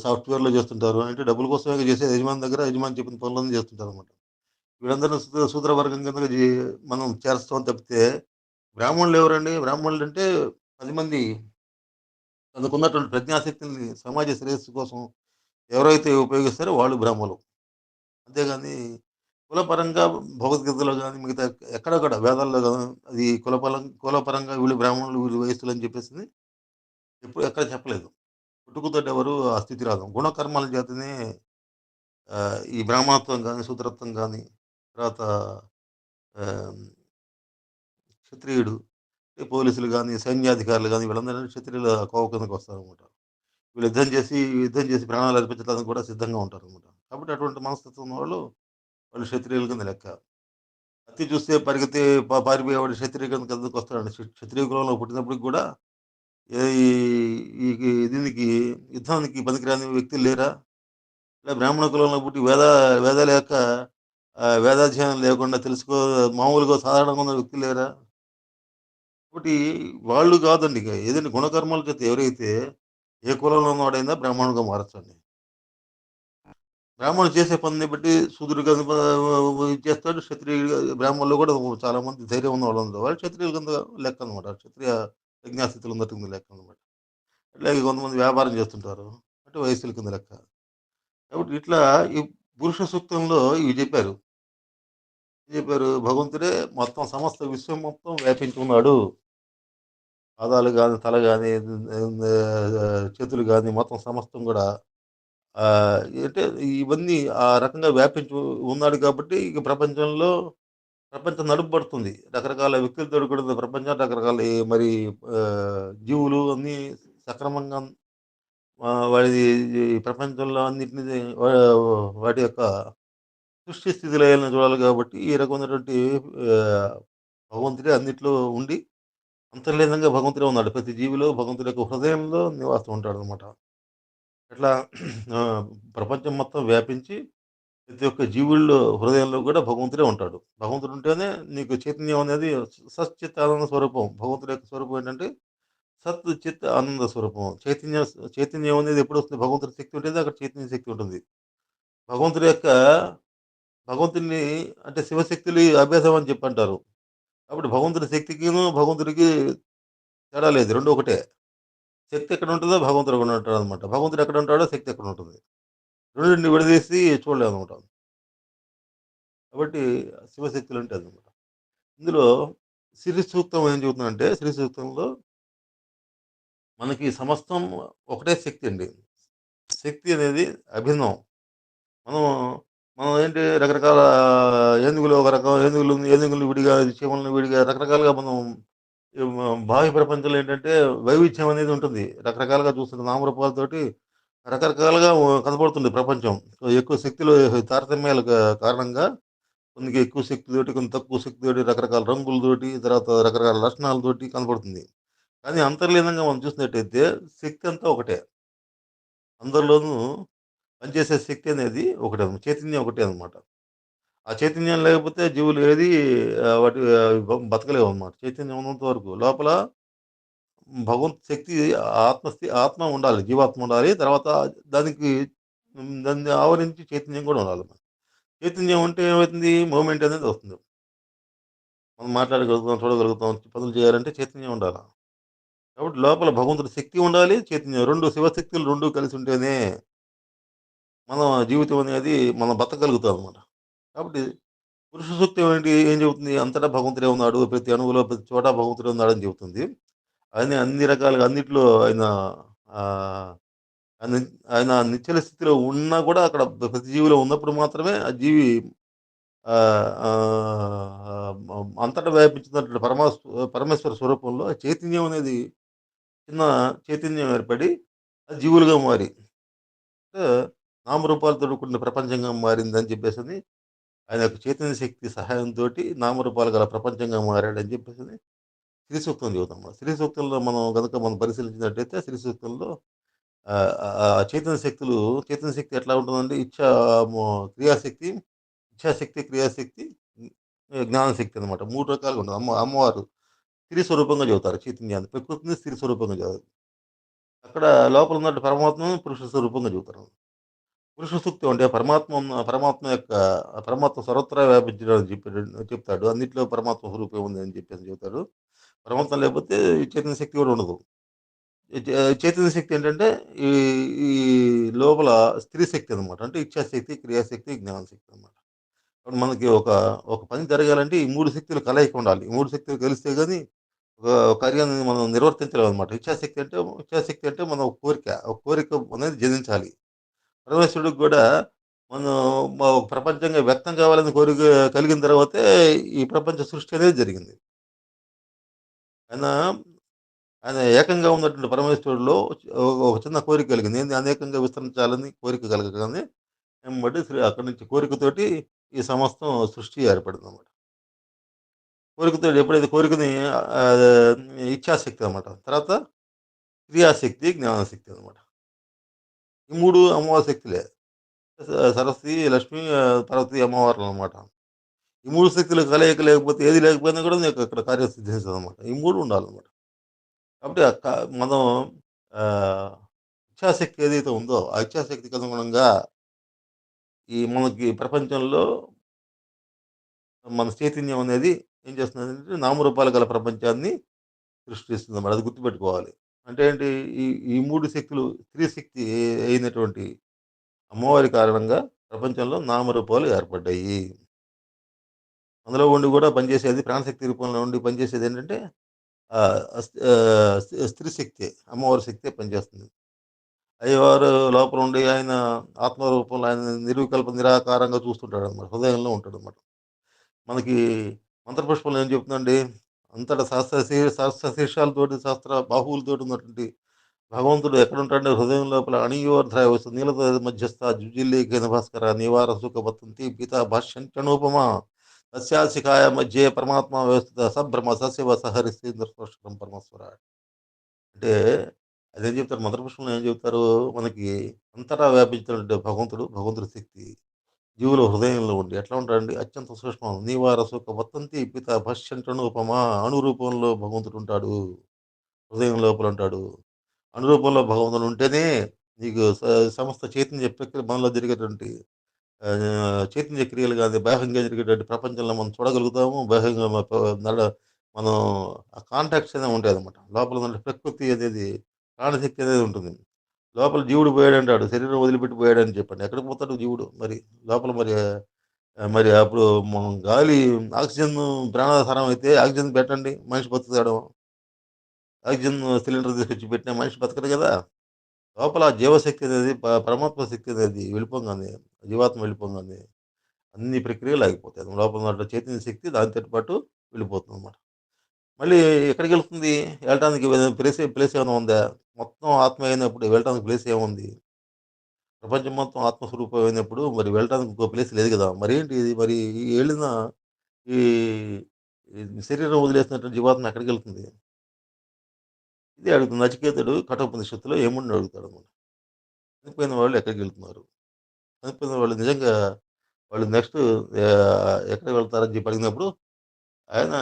సాఫ్ట్‌వేర్‌లో చేస్తుంటారు. అంటే డబ్బుల కోసమే చేసేది యజమాని దగ్గర, యజమాని చెప్పిన పనులన్నీ చేస్తుంటారనమాట. వీళ్ళందరూ శూద్ర వర్గం కిందకి మనం చేర్స్తాం తప్పితే, బ్రాహ్మణులు ఎవరండి? బ్రాహ్మణులంటే 10 మంది తనకున్నటువంటి ప్రజ్ఞాశక్తిని సమాజ శ్రేయస్సు కోసం ఎవరైతే ఉపయోగిస్తారో వాళ్ళు బ్రాహ్మలు. అంతేగాని కులపరంగా భగవద్గీతలో గాని, మిగతా ఎక్కడ కూడా వేదాల్లో గాని అది కులపరంగా వీళ్ళు బ్రాహ్మణులు, వీళ్ళు వైశ్యులు అని చెప్పేసి ఎప్పుడు ఎక్కడ చెప్పలేదు. పుట్టుకతోటి ఎవరు ఆ స్థితి రాదు. గుణకర్మల చేతనే ఈ బ్రాహ్మణత్వం గాని, శూద్రత్వం గాని, తర్వాత ఆహ్, క్షత్రియుడు, ఈ పోలీసులు గాని, సైన్యాధికారులు గాని వీళ్ళందరూ క్షత్రియుల కోవ కిందకి వస్తారనమాట. వీళ్ళు యుద్ధం చేసి ప్రాణాలు అర్పించడానికి కూడా సిద్ధంగా ఉంటారనమాట. కాబట్టి అటువంటి మనస్తత్వం ఉన్నవాళ్ళు వాళ్ళు క్షత్రియుల కింద లెక్క. కత్తి చూస్తే పరిగెత్తి పారిపోయేవాడు క్షత్రియ కిందకొస్తాడండి. క్షత్రియ కులంలో పుట్టినప్పటికి కూడా ఏ ఈ ఈ దీనికి యుద్ధానికి పనికిరాని వ్యక్తులు లేరా? ఇలా బ్రాహ్మణ కులంలో పుట్టి వేదాల యొక్క వేదాధ్యయనం లేకుండా మామూలుగా సాధారణంగా ఉన్న వ్యక్తులు లేరా? కాబట్టి వాళ్ళు కాదండి ఇక ఏదైనా గుణకర్మల చేత ఎవరైతే ఏ కులంలో ఉన్నవాడైనా బ్రాహ్మణుడిగా మారొచ్చండి. బ్రాహ్మణుడు చేసే పనిని బట్టి శూద్రుడు కింద చేస్తాడు. బ్రాహ్మణుల్లో కూడా చాలా మంది ధైర్యం ఉన్నవాళ్ళు ఉన్నారు. వాళ్ళు క్షత్రియుల కింద లెక్కనమాట. క్షత్రియ ప్రజ్ఞాస్థితులు ఉన్నట్టు కింద లెక్కనమాట. అట్లాగే కొంతమంది వ్యాపారం చేస్తుంటారు. అంటే వయస్సుల కింద లెక్క. కాబట్టి ఇట్లా ఈ పురుష సూక్తంలో ఇవి చెప్పారు. ఏం చెప్పారు? భగవంతుడే మొత్తం సమస్త విశ్వం మొత్తం వ్యాపించి ఉన్నాడు. పాదాలు గాని, తల గాని, చేతులు గాని మొత్తం సమస్తం గూడా అంటే ఇవన్నీ ఆ రకంగా వ్యాపించి ఉన్నాడు కాబట్టి ఇక ప్రపంచం నడుపబడుతుంది. రకరకాల వ్యక్తులతోటి కూడిన ప్రపంచం, రకరకాల మరి జీవులు అన్నీ సక్రమంగా వాడి ఈ ప్రపంచంలో అన్నిటిని వాటి యొక్క సృష్టి స్థితి లయలను చూడాలి కాబట్టి ఈ రకమైనటువంటి ఆహ్, భగవంతుడే అన్నిట్లో ఉండి అంతర్లీనంగా భగవంతుడే ఉన్నాడు. ప్రతి జీవిలో భగవంతుడి యొక్క హృదయంలో నివాసం ఉంటాడనమాట. అట్లా ఆహ్, ప్రపంచం మొత్తం వ్యాపించి ప్రతి ఒక్క జీవుల్లో హృదయంలో కూడా భగవంతుడే ఉంటాడు. భగవంతుడు ఉంటేనే నీకు చైతన్యం అనేది సచ్చిత్ ఆనంద స్వరూపం. భగవంతుడి యొక్క స్వరూపం ఏంటంటే సత్, చిత్, ఆనంద స్వరూపం. చైతన్యం అనేది ఎప్పుడొస్తుంది? భగవంతుడి శక్తి ఉంటేనే అక్కడ చైతన్య శక్తి ఉంటుంది. భగవంతుడి యొక్క భగవంతుడిని అంటే శివశక్తులి అభేదం అని చెప్పంటారు. కాబట్టి భగవంతుడి శక్తికిను, భగవంతుడికి తేడా లేదు. 2 ఒకటే. శక్తి ఎక్కడుంటదో భగవంతుడు అక్కడ ఉంటాడనమాట. భగవంతుడు ఎక్కడుంటాడో శక్తి అక్కడుంటుంది. రెండిటిని విడదీసి చూడలేమనమాట. కాబట్టి శివశక్తులంటే అదనమాట. ఇందులో సిరి సూక్తం ఏం చెబుతుందంటే, సిరి సూక్తంలో మనకి సమస్తం ఒకటే శక్తి అండి. శక్తి అనేది అభిన్నం. మనం మనం ఏంటి రకరకాల ఏనుగులు ఒక రకం ఏనుగులు విడిగా, చీమలను విడిగా రకరకాలుగా మనం బాహ్య ప్రపంచంలో ఏంటంటే వైవిధ్యం అనేది ఉంటుంది. రకరకాలుగా చూస్తుంటే నామరూపాలతోటి రకరకాలుగా కనపడుతుంది ప్రపంచం. సో, ఎక్కువ శక్తిలో తారతమ్యాల కారణంగా కొందికి ఎక్కువ శక్తితోటి, కొంత తక్కువ శక్తితోటి, రకరకాల రంగులతోటి, తర్వాత రకరకాల లక్షణాలతోటి కనపడుతుంది. కానీ అంతర్లీనంగా మనం చూసినట్టయితే శక్తి అంతా ఒకటే. అందరిలోనూ పనిచేసే శక్తి అనేది ఒకటే. చైతన్యం ఒకటే అనమాట. ఆ చైతన్యం లేకపోతే జీవులు ఏది వాటి బతకలేవనమాట. చైతన్యం ఉన్నంత వరకు లోపల భగవంతు శక్తి ఆత్మ ఉండాలి. జీవాత్మ ఉండాలి. తర్వాత దానికి దాన్ని ఆవరించి చైతన్యం కూడా ఉండాలి. చైతన్యం ఉంటే ఏమైతుంది? మూవ్‌మెంట్ అనేది వస్తుంది. మనం మాట్లాడగలుగుతాం, చూడగలుగుతాం, పనులు చేయాలంటే చైతన్యం ఉండాల. కాబట్టి లోపల భగవంతుడి శక్తి ఉండాలి, చైతన్యం 2 శివశక్తులు 2 కలిసి ఉంటేనే మన జీవితం అనేది మనం బతకగలుగుతామనమాట. కాబట్టి పురుష సూక్తం ఏంటి? ఏం చెబుతుంది? అంతటా భగవంతుడే ఉన్నాడు. ప్రతి అణువులో, ప్రతి చోట భగవంతుడే ఉన్నాడని చెబుతుంది. ఆయన అన్ని రకాలుగా అన్నిట్లో ఆయన ఆహ్, ఆయన ఆయన నిశ్చల స్థితిలో ఉన్నా కూడా అక్కడ ప్రతి జీవిలో ఉన్నప్పుడు మాత్రమే ఆ జీవి అంతటా వ్యాపించినటువంటి పరమేశ్వర స్వరూపంలో చైతన్యం అనేది చిన్న చైతన్యం ఏర్పడి అది జీవులుగా మారి అంటే నామరూపాలతో కూడిన ప్రపంచంగా మారిందని చెప్పేసని ఆయన యొక్క చైతన్య శక్తి సహాయంతోటి నామరూపాలు గల ప్రపంచంగా మారాడని చెప్పేసని శ్రీ సూక్తం చెబుతాం. శ్రీ సూక్తంలో మనం గనుక మనం పరిశీలించినట్టయితే శ్రీ సూక్తంలో చైతన్య శక్తి ఎట్లా ఉంటుందంటే క్రియాశక్తి, ఇచ్ఛాశక్తి, క్రియాశక్తి, హ్మ్, జ్ఞానశక్తి అనమాట. 3 రకాలుగా ఉంటది. అమ్మవారు స్త్రీ స్వరూపంగా చెబుతారు చైతన్యాన్ని. ప్రకృతిని స్త్రీ స్వరూపంగా అక్కడ లోపల ఉన్నట్టు పరమాత్మను పురుష స్వరూపంగా చెబుతారు. పురుష సూక్తం అంటే పరమాత్మ యొక్క పరమాత్మ సర్వత్రా వ్యాపించడని చెప్తాడు. అన్నిట్లో పరమాత్మ స్వరూపం ఉంది అని చెప్పేసి చెబుతాడు. పరమాత్మ లేకపోతే ఈ చైతన్య శక్తి కూడా ఉండదు. ఈ చైతన్య శక్తి ఏంటంటే ఈ ఈ లోపల స్త్రీ శక్తి అనమాట. అంటే ఇచ్ఛాశక్తి, క్రియాశక్తి, జ్ఞానశక్తి అనమాట. ఇప్పుడు మనకి ఒక పని జరగాలంటే ఈ 3 శక్తుల కలయిక ఉండాలి. ఈ 3 శక్తులు కలిస్తే గాని ఒక కార్యాన్ని మనం నిర్వర్తించలేమనమాట. ఇచ్ఛాశక్తి అంటే మన ఒక కోరిక అనేది జనించాలి. పరమేశ్వరుడికి గూడా మనం ఒక ప్రపంచంగా వ్యక్తం కావాలని కోరిక కలిగిన తర్వాతే ఈ ప్రపంచ సృష్టి అనేది జరిగింది. ఆయన, ఆయన ఏకంగా ఉన్నటువంటి పరమేశ్వరుడిలో ఒక చిన్న కోరిక కలిగింది. ఏంది అనేకంగా విస్తరించాలని కోరిక కలగగానే ఎమ్మటే అక్కడి నుంచి కోరికతోటి ఈ సమస్తం సృష్టి ఏర్పడిందనమాట. కోరికతోటి ఎప్పుడైతే కోరికని ఆహ్, ఇచ్ఛాశక్తి అనమాట. తర్వాత క్రియాశక్తి, జ్ఞానశక్తి అనమాట. ఈ 3 అమ్మవారి శక్తులే. సరస్వతి, లక్ష్మి, పార్వతి అమ్మవార్లనమాట. ఈ 3 శక్తుల కలయిక లేకపోతే ఏది లేకపోయినా కూడా నీకు అక్కడ కార్యం సిద్ధించదనమాట. ఈ 3 ఉండాలనమాట. కాబట్టి మనం ఆహ్, ఇచ్ఛాశక్తి ఏదైతే ఉందో, ఆ ఇచ్ఛాశక్తికి అనుగుణంగా ఈ మనకి ప్రపంచంలో మన చైతన్యం అనేది ఏం చేస్తుందంటే నామరూపాలు గల ప్రపంచాన్ని సృష్టిస్తుందన్నమాట. అది గుర్తుపెట్టుకోవాలి. అంటే ఏంటి ఈ ఈ 3 శక్తులు స్త్రీ శక్తి అయినటువంటి అమ్మవారి కారణంగా ప్రపంచంలో నామరూపాలు ఏర్పడ్డాయి. అందులో ఉండి కూడా పనిచేసేది ప్రాణశక్తి రూపంలో ఉండి పనిచేసేదేంటంటే స్త్రీ శక్తే. అమ్మవారి శక్తే పనిచేస్తుంది. అయ్యవారు లోపల ఉండి ఆయన ఆత్మ రూపంలో ఆయన నిర్వికల్ప నిరాకారంగా చూస్తుంటాడనమాట. హృదయంలో ఉంటాడనమాట. మనకి మంత్రపుష్పంలో ఏం చెప్తుందండి? అంతటా సహస్ర శీర్షాలతోటి సహస్ర బాహువులతోటి ఉన్నటువంటి భగవంతుడు ఎక్కడుంటాడంటే హృదయం లోపల అణియోర్ధ్రాయ వస్తు నీలత మధ్యస్థ జుజిల్లేఖేన భాస్కర నివార సుఖ వతంతి పీతా భాష్యం చణోపమా తస్యాశిఖాయ మధ్యే పరమాత్మ వ్యవస్థిత సభ్రమ సశివ సహరిస్తేంద్ర స్పష్టం పరమేశ్వర. అంటే అదేం చెప్తారు మంత్రపుష్పంలో ఏం చెప్తారు? మనకి అంతటా వ్యాపించినటువంటి భగవంతుడి శక్తి జీవుల హృదయంలో ఉండి ఎట్లా ఉంటాడండి? అత్యంత సూక్ష్మం. నీవార సుఖ వతంతి పిత భష్యంచణోపమా అణు రూపంలో భగవంతుడు ఉంటాడు. హృదయం లోపల ఉంటాడు. అనురూపంలో భగవంతుడు ఉంటేనే నీకు సమస్త చైతన్య ప్రక్రియ మనలో జరిగేటువంటి చైతన్య క్రియలు గాని, బాహ్యంగా జరిగేటువంటి ప్రపంచంలో మనం చూడగలుగుతాము. బాహ్యంగా నడ మనం ఆ కాంటాక్ట్స్ అనేవి ఉంటాయన్నమాట. లోపల ఉన్న ప్రకృతి అనేది ప్రాణశక్తి అనేది ఉంటుంది. లోపల జీవుడు పోయాడంటాడు. శరీరం వదిలిపెట్టి పోయాడని చెప్పండి. ఎక్కడికి పోతాడు జీవుడు మరి? లోపల మరి మరి అప్పుడు మనం గాలి ఆక్సిజన్ ప్రాణాధారం అయితే ఆక్సిజన్ పెట్టండి మనిషి బతుకుతాడు. ఆక్సిజన్ సిలిండర్ తీసుకొచ్చి పెట్టిన మనిషి బతకడు కదా! లోపల ఆ జీవశక్తి అనేది పరమాత్మ శక్తి అనేది వెళ్ళిపోంగానే, జీవాత్మ వెళ్ళిపోంగానే అన్ని ప్రక్రియలు ఆగిపోతాయి. లోపల ఉన్న చైతన్య శక్తి దానితోటి పాటు వెళ్ళిపోతుందన్నమాట. మళ్ళీ ఎక్కడికెళ్తుంది? వెళ్ళటానికి ఏదైనా ప్లేస్ ఏమైనా ఉందా? మొత్తం ఆత్మ అయినప్పుడు వెళ్ళటానికి ప్లేస్ ఏముంది? ప్రపంచం మొత్తం ఆత్మస్వరూపం అయినప్పుడు మరి వెళ్ళటానికి ఇంకో ప్లేస్ లేదు గదా! మరేంటి ఇది మరి ఈ వెళ్ళిన ఈ ఈ శరీరం వదిలేసినటువంటి జీవాత్మ ఎక్కడికెళ్తుంది? ఇదే అడుగుతుంది. నచికేతుడు కఠోపనిషత్తులో యముడిని అడుగుతాడన్నమాట. చనిపోయిన వాళ్ళు ఎక్కడికెళ్తున్నారు? చనిపోయిన వాళ్ళు నిజంగా వాళ్ళు నెక్స్ట్ ఎక్కడికి వెళ్తారని చెప్పి అడిగినప్పుడు ఆయన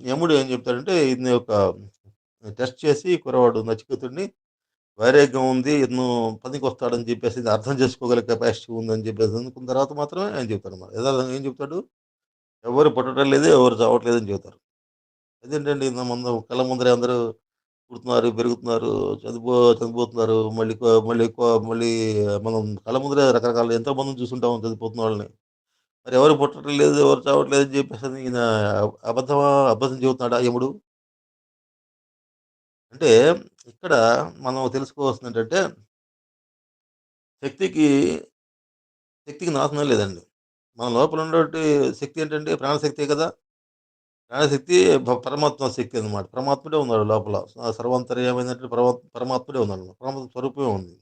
యముడు ఏం చెప్తాడంటే ఈయన్ని ఒక టెస్ట్ చేసి కుర్రవాడు నచికేతుడిని వైరాగ్యం ఉంది. ఇతను పనికొస్తాడని చెప్పేసి ఇది అర్థం చేసుకోగల కెపాసిటీ ఉందని చెప్పేసి అనుకున్న తర్వాత మాత్రమే ఆయన చెప్తాడన్నమాట. యదార్థంగా ఏం చెప్తాడు? ఎవరు పుట్టడం లేదు, ఎవరు చావట్లేదని చెబుతారు. అదేంటండి నా ముందు కళ్ళ ముందరే అందరూ పుడుతున్నారు, పెరుగుతున్నారు, చనిపోతున్నారు. మళ్ళీ మనం కళ్ళ ముందరే రకరకాల ఎంతో మందిని చూసుంటాం చనిపోతున్న వాళ్ళని. మరి ఎవరు పుట్టడం లేదు, ఎవరు చావట్లేదు అని చెప్పేసని ఈయన అబద్ధం చెబుతున్నాడా యముడు? అంటే ఇక్కడ మనం తెలుసుకోవాల్సిందేంటంటే శక్తికి, శక్తికి నాశనం లేదండి. మన లోపల ఉన్నటువంటి శక్తి ఏంటంటే ప్రాణశక్తే కదా! ప్రాణశక్తి పరమాత్మ శక్తి అన్నమాట. పరమాత్ముడే ఉన్నాడు లోపల. సర్వాంతర్యామైనటువంటి పరమాత్ముడే ఉన్నాడు. పరమాత్మ స్వరూపమే ఉంది.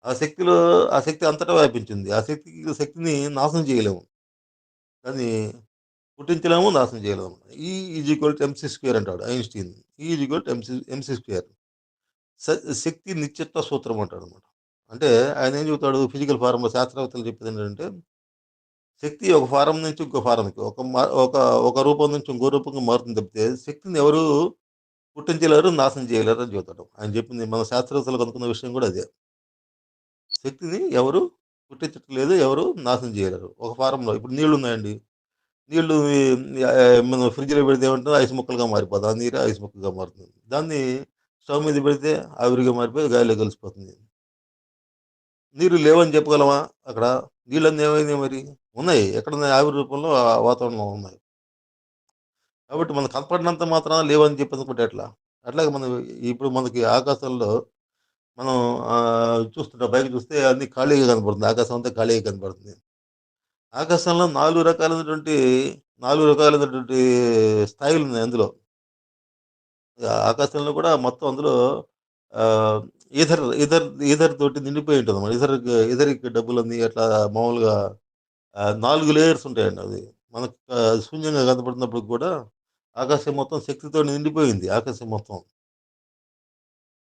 ఆ శక్తిలో ఆ శక్తి అంతటా వ్యాపించింది. ఆ శక్తిని నాశనం చేయలేము. దాన్ని పుట్టించలేము, నాశనం చేయలేము. ఈ is equal to MC square అంటాడు ఐన్‌స్టీన్. ఈ is equal to MC square. స శక్తి నిత్యత్వ సూత్రం అంటాడనమాట. అంటే ఆయన ఏం చెబుతాడు ఫిజికల్ ఫార్మ్‌లో శాస్త్రవేత్తలు చెప్పేదేంటంటే, శక్తి ఒక ఫారం నుంచి ఇంకో ఫారంకి ఒక ఒక రూపం నుంచి ఇంకో రూపంకి మారుతుంది తప్పితే, శక్తిని ఎవరు పుట్టించలేరు, నాశనం చేయలేరు అని చెబుతాడు. ఆయన చెప్పింది మన శాస్త్రవేత్తలు కనుక్కున్న విషయం కూడా అదే. శక్తిని ఎవరు పుట్టించట్లేదు, లేదు, ఎవరు నాశనం చేయలేరు. ఒక ఫారంలో ఇప్పుడు నీళ్లున్నాయండి. నీళ్లు మనం ఫ్రిడ్జ్‌లో పెడితే ఏమంటుంది ఐస్ ముక్కలుగా మారిపోతుంది. ఆ నీరే ఐస్ ముక్కగా మారుతుంది. దాన్ని స్టవ్ మీద పెడితే ఆవిరిగా మారిపోయి గాలిలో కలిసిపోతుంది. నీరు లేవని చెప్పగలమా అక్కడ? నీళ్ళన్నీ ఏమైనాయి మరి? ఉన్నాయి. ఎక్కడున్నాయి? ఆవిరి రూపంలో వాతావరణంలో ఉన్నాయి. కాబట్టి మనకు కనపడినంత మాత్రాన లేవని చెప్పి అనుకుంటే ఎట్లా? అట్లాగే మనం ఇప్పుడు మనకి ఆకాశంలో మనం చూస్తుంటాం. పైకి చూస్తే అన్నీ ఖాళీగా కనపడుతుంది. ఆకాశం అంతా ఖాళీగా కనపడుతుంది. ఆకాశంలో 4 రకాలైనటువంటి స్థాయిలున్నాయి అందులో. ఆకాశంలో కూడా మొత్తం అందులో ఆహ్, ఈథర్ తోటి నిండిపోయి ఉంటదన్నమాట. ఈథరిక్ డబ్బులని అట్లా మామూలుగా 4 లేయర్స్ ఉంటాయండి అది. మనకు శూన్యంగా కనపడుతున్నప్పుడు కూడా ఆకాశం మొత్తం శక్తితో నిండిపోయింది ఆకాశం మొత్తం.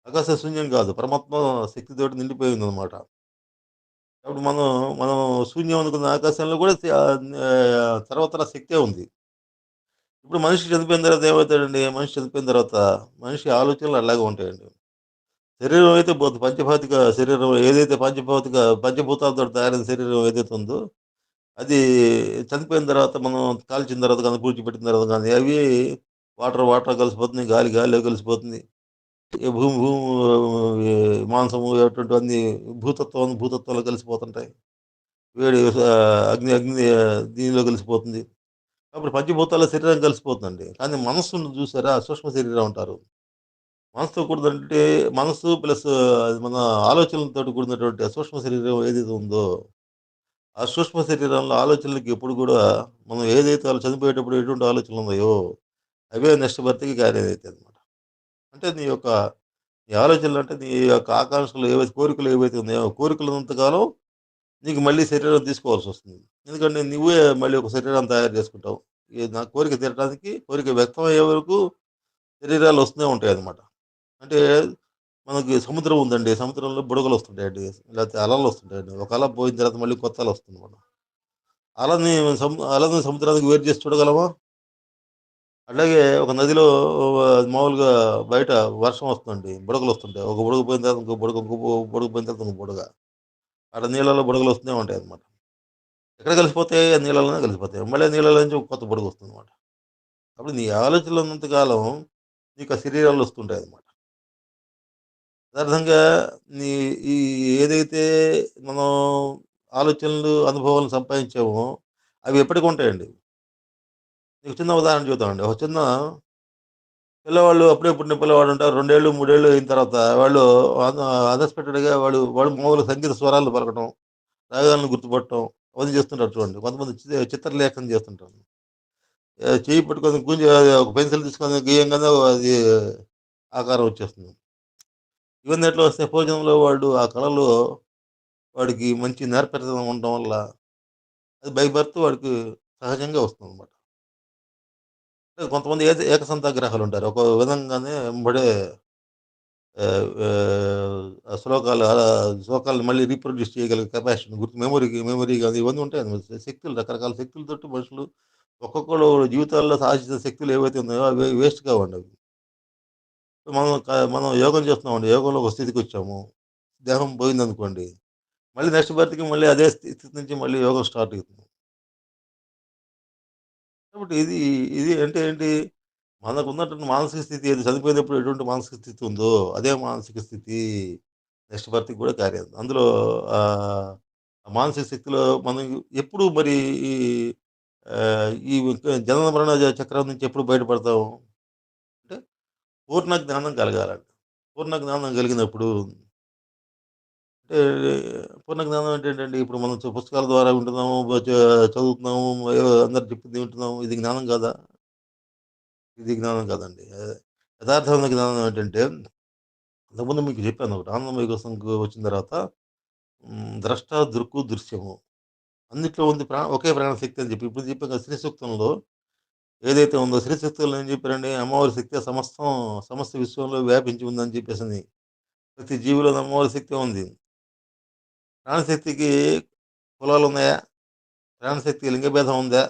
ఆకాశం శూన్యం కాదు. పరమాత్మ శక్తితోటి నిండిపోయిందన్నమాట. కాబట్టి మనం శూన్యం అనుకున్న ఆకాశంలో కూడా సర్వత్రా శక్తే ఉంది. ఇప్పుడు మనిషి చనిపోయిన తర్వాత ఏమవుతాడండి? మనిషి చనిపోయిన తర్వాత మనిషి ఆలోచనలు అలాగే ఉంటాయండి. శరీరం అయితే పోద్ది. పంచభౌతిక శరీరం ఏదైతే పంచభూతాలతోటి తయారైన శరీరం ఏదైతే ఉందో, అది చనిపోయిన తర్వాత మనం కాల్చిన తర్వాత గాని, పూడ్చిపెట్టిన తర్వాత గాని, అవి వాటర్ కలిసిపోతుంది. గాలిలో కలిసిపోతుంది. ఈ భూమి మాంసము అటువంటివన్నీ భూతత్వంలో కలిసిపోతుంటాయి. వేడి అగ్ని దీనిలో కలిసిపోతుంది. కాబట్టి పంచభూతాల శరీరం కలిసిపోతుందండి. కానీ మనస్సు ఉంది చూసారా? సూక్ష్మ శరీరం అంటారు. మనసుతో కూడిందంటే మనస్సు ప్లస్ అది మన ఆలోచనలతోటి కూడినటువంటి ఆ సూక్ష్మ శరీరం ఏదైతే ఉందో, ఆ సూక్ష్మ శరీరంలో ఆలోచనలకి ఎప్పుడు కూడా మనం ఏదైతే వాళ్ళు చనిపోయేటప్పుడు ఎటువంటి ఆలోచనలున్నాయో, అవే నెక్స్ట్ బర్త్‌కి క్యారీ అయితాయన్నమాట. అంటే నీ ఆలోచనలు అంటే నీ యొక్క ఆకాంక్షలు ఏవైతే కోరికలు ఏవైతే ఉన్నాయో, కోరికలు ఉన్నంత కాలం నీకు మళ్ళీ శరీరం తీసుకోవాల్సొస్తుంది. ఎందుకంటే నువ్వే మళ్ళీ ఒక శరీరాన్ని తయారు చేసుకుంటావు. నా కోరిక తీరడానికి కోరిక వ్యక్తం అయ్యే వరకు శరీరాలు వస్తూనే ఉంటాయన్నమాట. అంటే మనకి సముద్రం ఉందండి. సముద్రంలో బుడగలొస్తుంటాయండి. లేకపోతే అలలొస్తుంటాయండి. ఒక అల పోయిన తర్వాత మళ్ళీ కొత్త అలొస్తుందన్నమాట. అలని అలని సముద్రానికి వేరు చేసి చూడగలమా? అట్లాగే ఒక నదిలో మామూలుగా బయట వర్షం వస్తుందండి. బుడగలొస్తుంటాయి. ఒక బుడగ పోయిన తర్వాత ఇంకో బుడగ, ఇంకో బుడగ పోయిన తర్వాత ఇంకో బుడగ. అక్కడ నీళ్ళలో బుడగలు వస్తూనే ఉంటాయన్నమాట. ఎక్కడ కలిసిపోతాయి? ఆ నీళ్ళలోనే కలిసిపోతాయి. మళ్ళీ నీళ్ళలో నుంచి ఒక కొత్త బుడగొస్తుందన్నమాట. అప్పుడు నీ ఆలోచనలో ఉన్నంత కాలం నీకు ఆ శరీరాలు వస్తుంటాయన్నమాట. యదార్థంగా నీ ఈ ఏదైతే మనం ఆలోచనలు, అనుభవాలను సంపాదించామో అవి ఎప్పటికుంటాయండి. నీకు చిన్న ఉదాహరణ చెబుతానండి. ఒక చిన్న పిల్లవాళ్ళు అప్పుడే పుట్టిన పిల్లవాడుంటారు. 2 ఏళ్ళు, 3 ఏళ్ళు అయిన తర్వాత వాళ్ళు అన్ అన్‌ఎక్స్‌పెక్టెడ్‌గా వాడు వాడు మామూలుగా సంగీత స్వరాలు పలకటం, రాగాలను గుర్తుపట్టడం అవన్నీ చేస్తుంటారు చూడండి. కొంతమంది చిత్రలేఖనం చేస్తుంటారు. చెయ్యి పట్టుకొని ఒక పెన్సిల్ తీసుకొని గీయంగానే అది ఆకారం వచ్చేస్తుంది. ఇవన్నీ ఎట్లా వస్తాయి? పూర్వజన్మలో వాడు ఆ కళలో వాడికి మంచి నేర్పరితనం ఉండడం వల్ల అది బై బర్త్ వాడికి సహజంగా వస్తుందనమాట. కొంతమంది ఏకసంతాగ్రహాలుంటారు. ఒక విధంగానే ఎంబడే శ్లోకాలు శ్లోకాలను మళ్ళీ రీప్రొడ్యూస్ చేయగలిగే కెపాసిటీ మెమరీ గాని ఇవన్నీ ఉంటాయన్నమాట. శక్తులు రకరకాల శక్తులతోటి మనుషులు ఒక్కొక్కళ్ళు జీవితాల్లో సాధించిన శక్తులు ఏవైతే ఉన్నాయో అవి వేస్ట్ కావండి అవి. మనం యోగం చేస్తున్నామండి. యోగంలో ఒక స్థితికొచ్చాము. దేహం పోయిందనుకోండి. మళ్ళీ నెక్స్ట్ బర్త్‌కి మళ్ళీ అదే స్థితి నుంచి మళ్ళీ యోగం స్టార్ట్ అవుతుంది. కాబట్టి ఇది అంటే ఏంటి? మనకున్నటువంటి మానసిక స్థితి ఏది చనిపోయినప్పుడు ఎటువంటి మానసిక స్థితి ఉందో, అదే మానసిక స్థితి నెక్స్ట్ బర్త్‌కి కూడా క్యారీ అవుతుంది. అందులో ఆహ్, మానసిక స్థితిలో మనం ఎప్పుడు మరి ఈ ఈ జనన మరణ చక్రం నుంచి ఎప్పుడు బయటపడతాం? అంటే పూర్ణ జ్ఞానం కలగాలండి. పూర్ణ జ్ఞానం కలిగినప్పుడు అంటే పూర్ణ జ్ఞానం అంటే ఏంటండి? ఇప్పుడు మనం పుస్తకాల ద్వారా వింటున్నాము, చదువుతున్నాము, ఏవో అందరు చెప్పింది వింటున్నాము. ఇది జ్ఞానం కాదా? ఇది జ్ఞానం కాదండి. యథార్థమైన జ్ఞానం ఏంటంటే ఇంతకుముందు మీకు చెప్పాను ఒకటి. ఆనందమయ కోసంకి వచ్చిన తర్వాత ద్రష్ట, దృక్కు, దృశ్యము అన్నిట్లో ఉంది ఒకే ప్రాణశక్తి అని చెప్పి. ఇప్పుడు చెప్పాం కదా! శ్రీ సూక్తంలో ఏదైతే ఉందో శ్రీ సూక్తంలో ఏం చెప్పారండి? అమ్మవారి శక్తి సమస్త విశ్వంలో వ్యాపించి ఉందని చెప్పేసని. ప్రతి జీవిలోను అమ్మవారి శక్తే ఉంది. ప్రాణశక్తికి కులాలున్నాయా? ప్రాణశక్తికి లింగ భేదం ఉందా?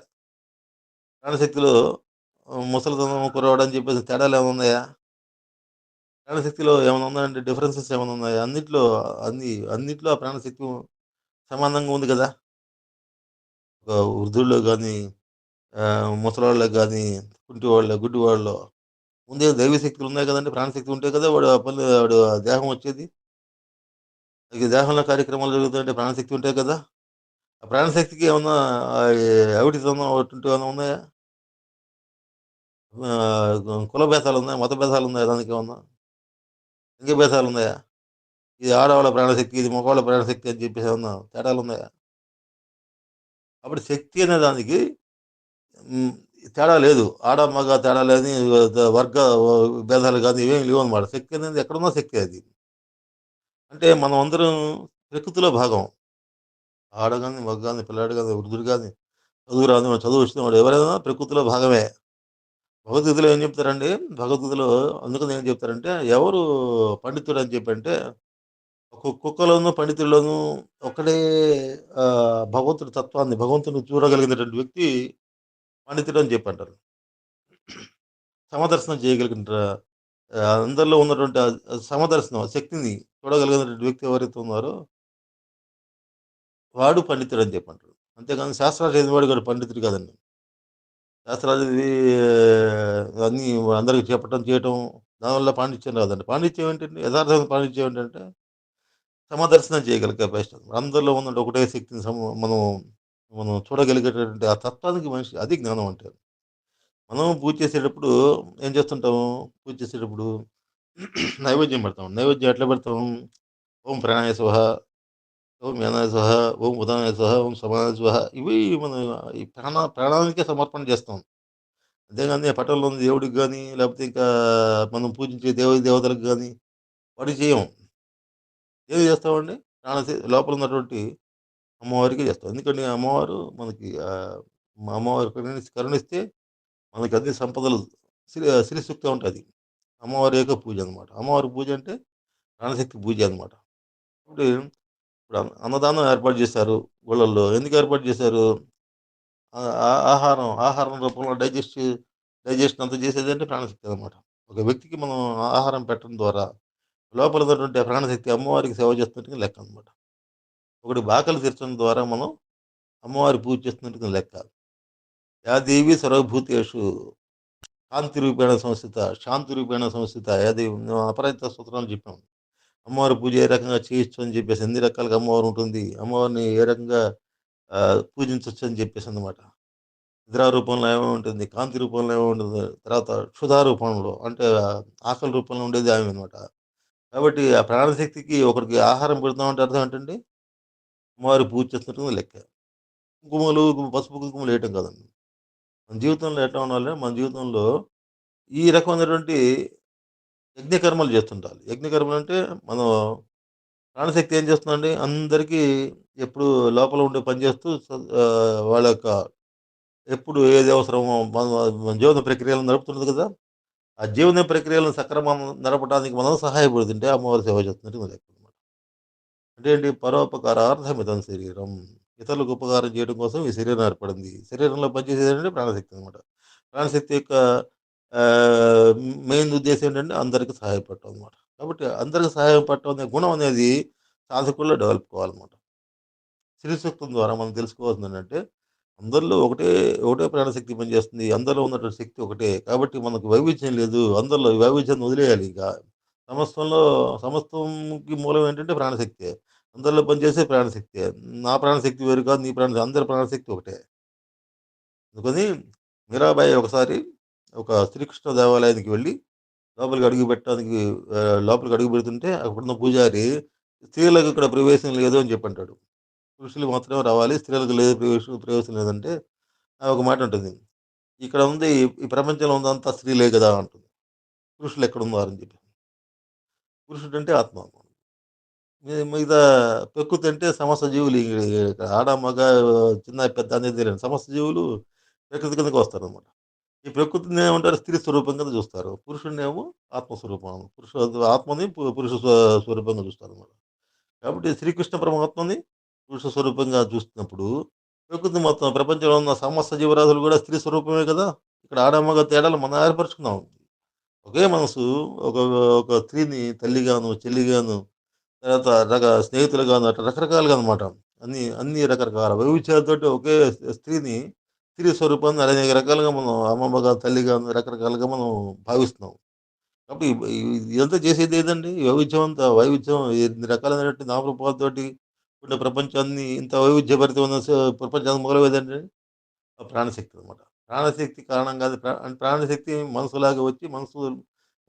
ప్రాణశక్తిలో ముసలితనం, కుర్రవాడు అని చెప్పేసి తేడాలేమన్నా ఉన్నాయా? ప్రాణశక్తిలో ఏమన్నా ఉన్నాయంటే డిఫరెన్సెస్ ఏమన్నా ఉన్నాయా? అన్నిట్లో ఆ ప్రాణశక్తి సమానంగా ఉంది గదా! ఒక వృద్ధుల్లో గాని, ముసలోళ్ళకి గాని, గుడ్డివాళ్ళలో ముందే దైవ శక్తులున్నాయి గదండీ! ప్రాణశక్తి ఉంటే కదా! వాడు ఆ దేహం వచ్చేది. ఈ దేహంలో కార్యక్రమాలు జరుగుతాయంటే ప్రాణశక్తి ఉంటే కదా! ఆ ప్రాణశక్తికి ఏమన్నా అవిటితనం అటువంటివి ఏమన్నా ఉన్నాయా? కుల భేదాలున్నాయా? మత భేదాలున్నాయా దానికేమన్నా? లింగ భేదాలున్నాయా? ఇది ఆడవాళ్ళ ప్రాణశక్తి, ఇది మగవాళ్ళ ప్రాణశక్తి అని చెప్పేసి ఏమన్నా తేడాలున్నాయా? కాబట్టి శక్తి అనే దానికి హ్మ్. తేడా లేదు. ఆడ, మగ తేడా లేని వర్గ భేదాలు గాని ఇవేమి లేవనమాట. శక్తి అనేది ఎక్కడున్నా శక్తే అది. అంటే మనం అందరం ప్రకృతిలో భాగం. ఆడ గాని, మగ గాని, పిల్లాడు గాని, వృద్ధుడు గాని, చదువు రానివాడు, చదువు వచ్చినవాడు ఎవరైనా ప్రకృతిలో భాగమే. భగవద్గీతలో ఏం చెప్తారండి? భగవద్గీతలో అందుకని ఏం చెప్తారంటే, ఎవరు పండితుడు అని చెప్పంటే, కుక్కలోను, పండితుల్లోనూ ఒక్కడే భగవంతుడి తత్వాన్ని, భగవంతుడిని చూడగలిగినటువంటి వ్యక్తి పండితుడు అని చెప్పంటారు. సమదర్శనం చేయగలిగిన అందరిలో ఉన్నటువంటి సమదర్శనం, ఆ శక్తిని చూడగలిగినటువంటి వ్యక్తి ఎవరైతే ఉన్నారో వాడు పండితుడని చెప్పంటారు. అంతేగాని శాస్త్రాలు చదివినవాడు వాడు పండితుడు కాదండి. శాస్త్రాలు చదివి అన్నీ అందరికి చెప్పటం, చేయటం దానివల్ల పాండిత్యం రాదండి. పాండిత్యం ఏంటంటే యథార్థమైన పాండిత్యం ఏంటంటే సమదర్శనం చేయగల కెపాసిటీ. అందరిలో ఉన్నటువంటి ఒకటే శక్తిని మనం మనం చూడగలిగేటటువంటి ఆ తత్వానికి మనిషి అది జ్ఞానం అంటే. మనం పూజ చేసేటప్పుడు ఏం చేస్తుంటాము? పూజ చేసేటప్పుడు నైవేద్యం పెడతాం. నైవేద్యం ఎట్లా పెడతాం? ఓం ప్రాణాయ స్వహ, ఓం జ్ఞానాయ స్వహ, ఓం ఉదానాయ స్వహ, ఓం సమానాయ స్వహ ఇవి మనం ఈ ప్రాణానికే సమర్పణ చేస్తాం. అంతేగాని ఆ పటంలో ఉన్న దేవుడికి గాని, లేకపోతే ఇంకా మనం పూజించే దేవతలకు గాని వాటికి చేయం. ఏవి చేస్తామండి? లోపల ఉన్నటువంటి అమ్మవారికే చేస్తాం. ఎందుకంటే అమ్మవారు మనకి మా అమ్మవారు కరుణిస్తే మనకి అన్ని సంపదలు సిరి సూక్తం ఉంటది. అమ్మవారి యొక్క పూజ అనమాట. అమ్మవారి పూజ అంటే ప్రాణశక్తి పూజ అనమాట. ఇప్పుడు ఇప్పుడు అన్నదానం ఏర్పాటు చేశారు గుళ్ళల్లో. ఎందుకు ఏర్పాటు చేశారు? ఆహారం రూపంలో డైజెషన్ అంతా చేసేదంటే ప్రాణశక్తి అనమాట. ఒక వ్యక్తికి మనం ఆహారం పెట్టడం ద్వారా లోపల ఉన్నటువంటి ఆ ప్రాణశక్తి అమ్మవారికి సేవ చేస్తున్నట్టుగా లెక్క అనమాట. ఒకడికి ఆకలి తీర్చడం ద్వారా మనం అమ్మవారి పూజ చేస్తున్నట్టుగా లెక్క. యా దేవి సర్వభూతేషు కాంతి రూపేణ సంస్థిత, శాంతి రూపేణ సంస్థిత అది అపరాజిత స్తోత్రాలు చెప్పాం. అమ్మవారి పూజ ఏ రకంగా చేయొచ్చు అని చెప్పేసి, ఎన్ని రకాలుగా అమ్మవారు ఉంటుంది, అమ్మవారిని ఏ రకంగా పూజించొచ్చు అని చెప్పేసి అనమాట. నిద్రా రూపంలో ఏమో ఉంటుంది, కాంతి రూపంలో ఏమో ఉంటుంది, తర్వాత క్షుధా రూపంలో అంటే ఆకలి రూపంలో ఉండేది ఆమె అనమాట. కాబట్టి ఆ ప్రాణశక్తికి ఒకడికి ఆహారం పెడుతున్నామంటే అర్థం ఏంటండి? అమ్మవారికి పూజ చేస్తున్నట్టు లెక్క. కుంకుమలు, పసుపు కుంకుమలు వేయటం కాదండి. మన జీవితంలో ఎట్లా ఉండాలంటే, మన జీవితంలో ఈ రకమైనటువంటి యజ్ఞకర్మలు చేస్తుండాలి. యజ్ఞకర్మలు అంటే మనం ప్రాణశక్తి ఏం చేస్తుందండి, అందరికీ ఎప్పుడు లోపల ఉండి పనిచేస్తూ వాళ్ళ యొక్క ఎప్పుడు ఏది అవసరమో మన మన జీవన ప్రక్రియలను నడుపుతున్నది కదా! ఆ జీవన ప్రక్రియలను సక్రమం నడపడానికి మనం సహాయపడుతుంటే అమ్మవారి సేవ చేస్తున్నట్టు మన లెక్కనమాట. అంటే ఏంటి, పరోపకారార్థమిదం శరీరం. ఇతరులకు ఉపకారం చేయడం కోసం ఈ శరీరం ఏర్పడింది. శరీరంలో పనిచేసేదేంటంటే ప్రాణశక్తి అనమాట. ప్రాణశక్తి యొక్క ఆహ్, మెయిన్ ఉద్దేశ్యం ఏంటంటే అందరికి సహాయపడటం అనమాట. కాబట్టి అందరికి సహాయపడటం అనే గుణం అనేది సాధకుల్లో డెవలప్ కావాలన్నమాట. శ్రీ సూక్తం ద్వారా మనం తెలుసుకోవాల్సిందేంటంటే, అందరిలో ఒకటే ప్రాణశక్తి పనిచేస్తుంది. అందరిలో ఉన్నటువంటి శక్తి ఒకటే. కాబట్టి మనకు వైవిధ్యం లేదు. అందరిలో ఈ వైవిధ్యాన్ని వదిలేయాలి ఇక. సమస్తంలో సమస్తంకి మూలం ఏంటంటే ప్రాణశక్తే. అందరిలో పనిచేసే ప్రాణశక్తే. నా ప్రాణశక్తి వేరు కాదు. నీ అందరి ప్రాణశక్తి ఒకటే. అందుకని మీరాబాయి ఒకసారి ఒక శ్రీకృష్ణ దేవాలయానికి వెళ్ళి లోపలికి అడుగు పెట్టడానికి లోపలికి అడుగు పెడుతుంటే అక్కడున్న పూజారి, "స్త్రీలకు ఇక్కడ ప్రవేశం లేదు" అని చెప్పంటాడు. పురుషులు మాత్రమే రావాలి. స్త్రీలకు లేదు, ప్రవేశం లేదంటే ఒక మాట ఉంటుంది. ఇక్కడ ఉంది ఈ ప్రపంచంలో ఉందంతా స్త్రీలే కదా! అంటుంది. పురుషులు ఎక్కడున్నారని చెప్పి. పురుషుడంటే ఆత్మ. మిగతా ప్రకృతి అంటే సమస్త జీవులు ఆడ, మగ, చిన్న, పెద్ద అనేది లేదు. సమస్త జీవులు ప్రకృతి కిందకి వస్తారనమాట. ఈ ప్రకృతిని ఏమంటారు, స్త్రీ స్వరూపం కింద చూస్తారు. పురుషుడినేమో ఆత్మస్వరూపం. ఆత్మని పురుష స్వరూపంగా చూస్తారనమాట. కాబట్టి శ్రీకృష్ణ పరమాత్మని పురుష స్వరూపంగా చూస్తున్నప్పుడు, ప్రకృతి మొత్తం ప్రపంచంలో ఉన్న సమస్త జీవరాశులు కూడా స్త్రీ స్వరూపమే కదా! ఇక్కడ ఆడ, మగ తేడాలు మనం ఏర్పరచుకున్నాం. ఒకే మనసు ఒక ఒక స్త్రీని తల్లిగాను, చెల్లిగాను, తర్వాత స్నేహితులుగాను అట్లా రకరకాలుగా అనమాట. అన్ని రకరకాల వైవిధ్యాలతోటి ఒకే స్త్రీని, స్త్రీ స్వరూపాన్ని అనేక రకాలుగా మనం అమ్మమ్మగా, తల్లిగాను రకరకాలుగా మనం భావిస్తున్నాం. కాబట్టి ఇదంతా చేసేది ఏదండి? ఈ వైవిధ్యం అంతా వైవిధ్యం ఎన్ని రకాలైనటువంటి నామరూపాలతోటి ఉన్న ప్రపంచాన్ని ఇంత వైవిధ్యభరితమైన ప్రపంచానికి మూలమేదండి? ఆ ప్రాణశక్తి అనమాట. ప్రాణశక్తి కారణంగా అది ప్రాణశక్తి మనసులాగా వచ్చి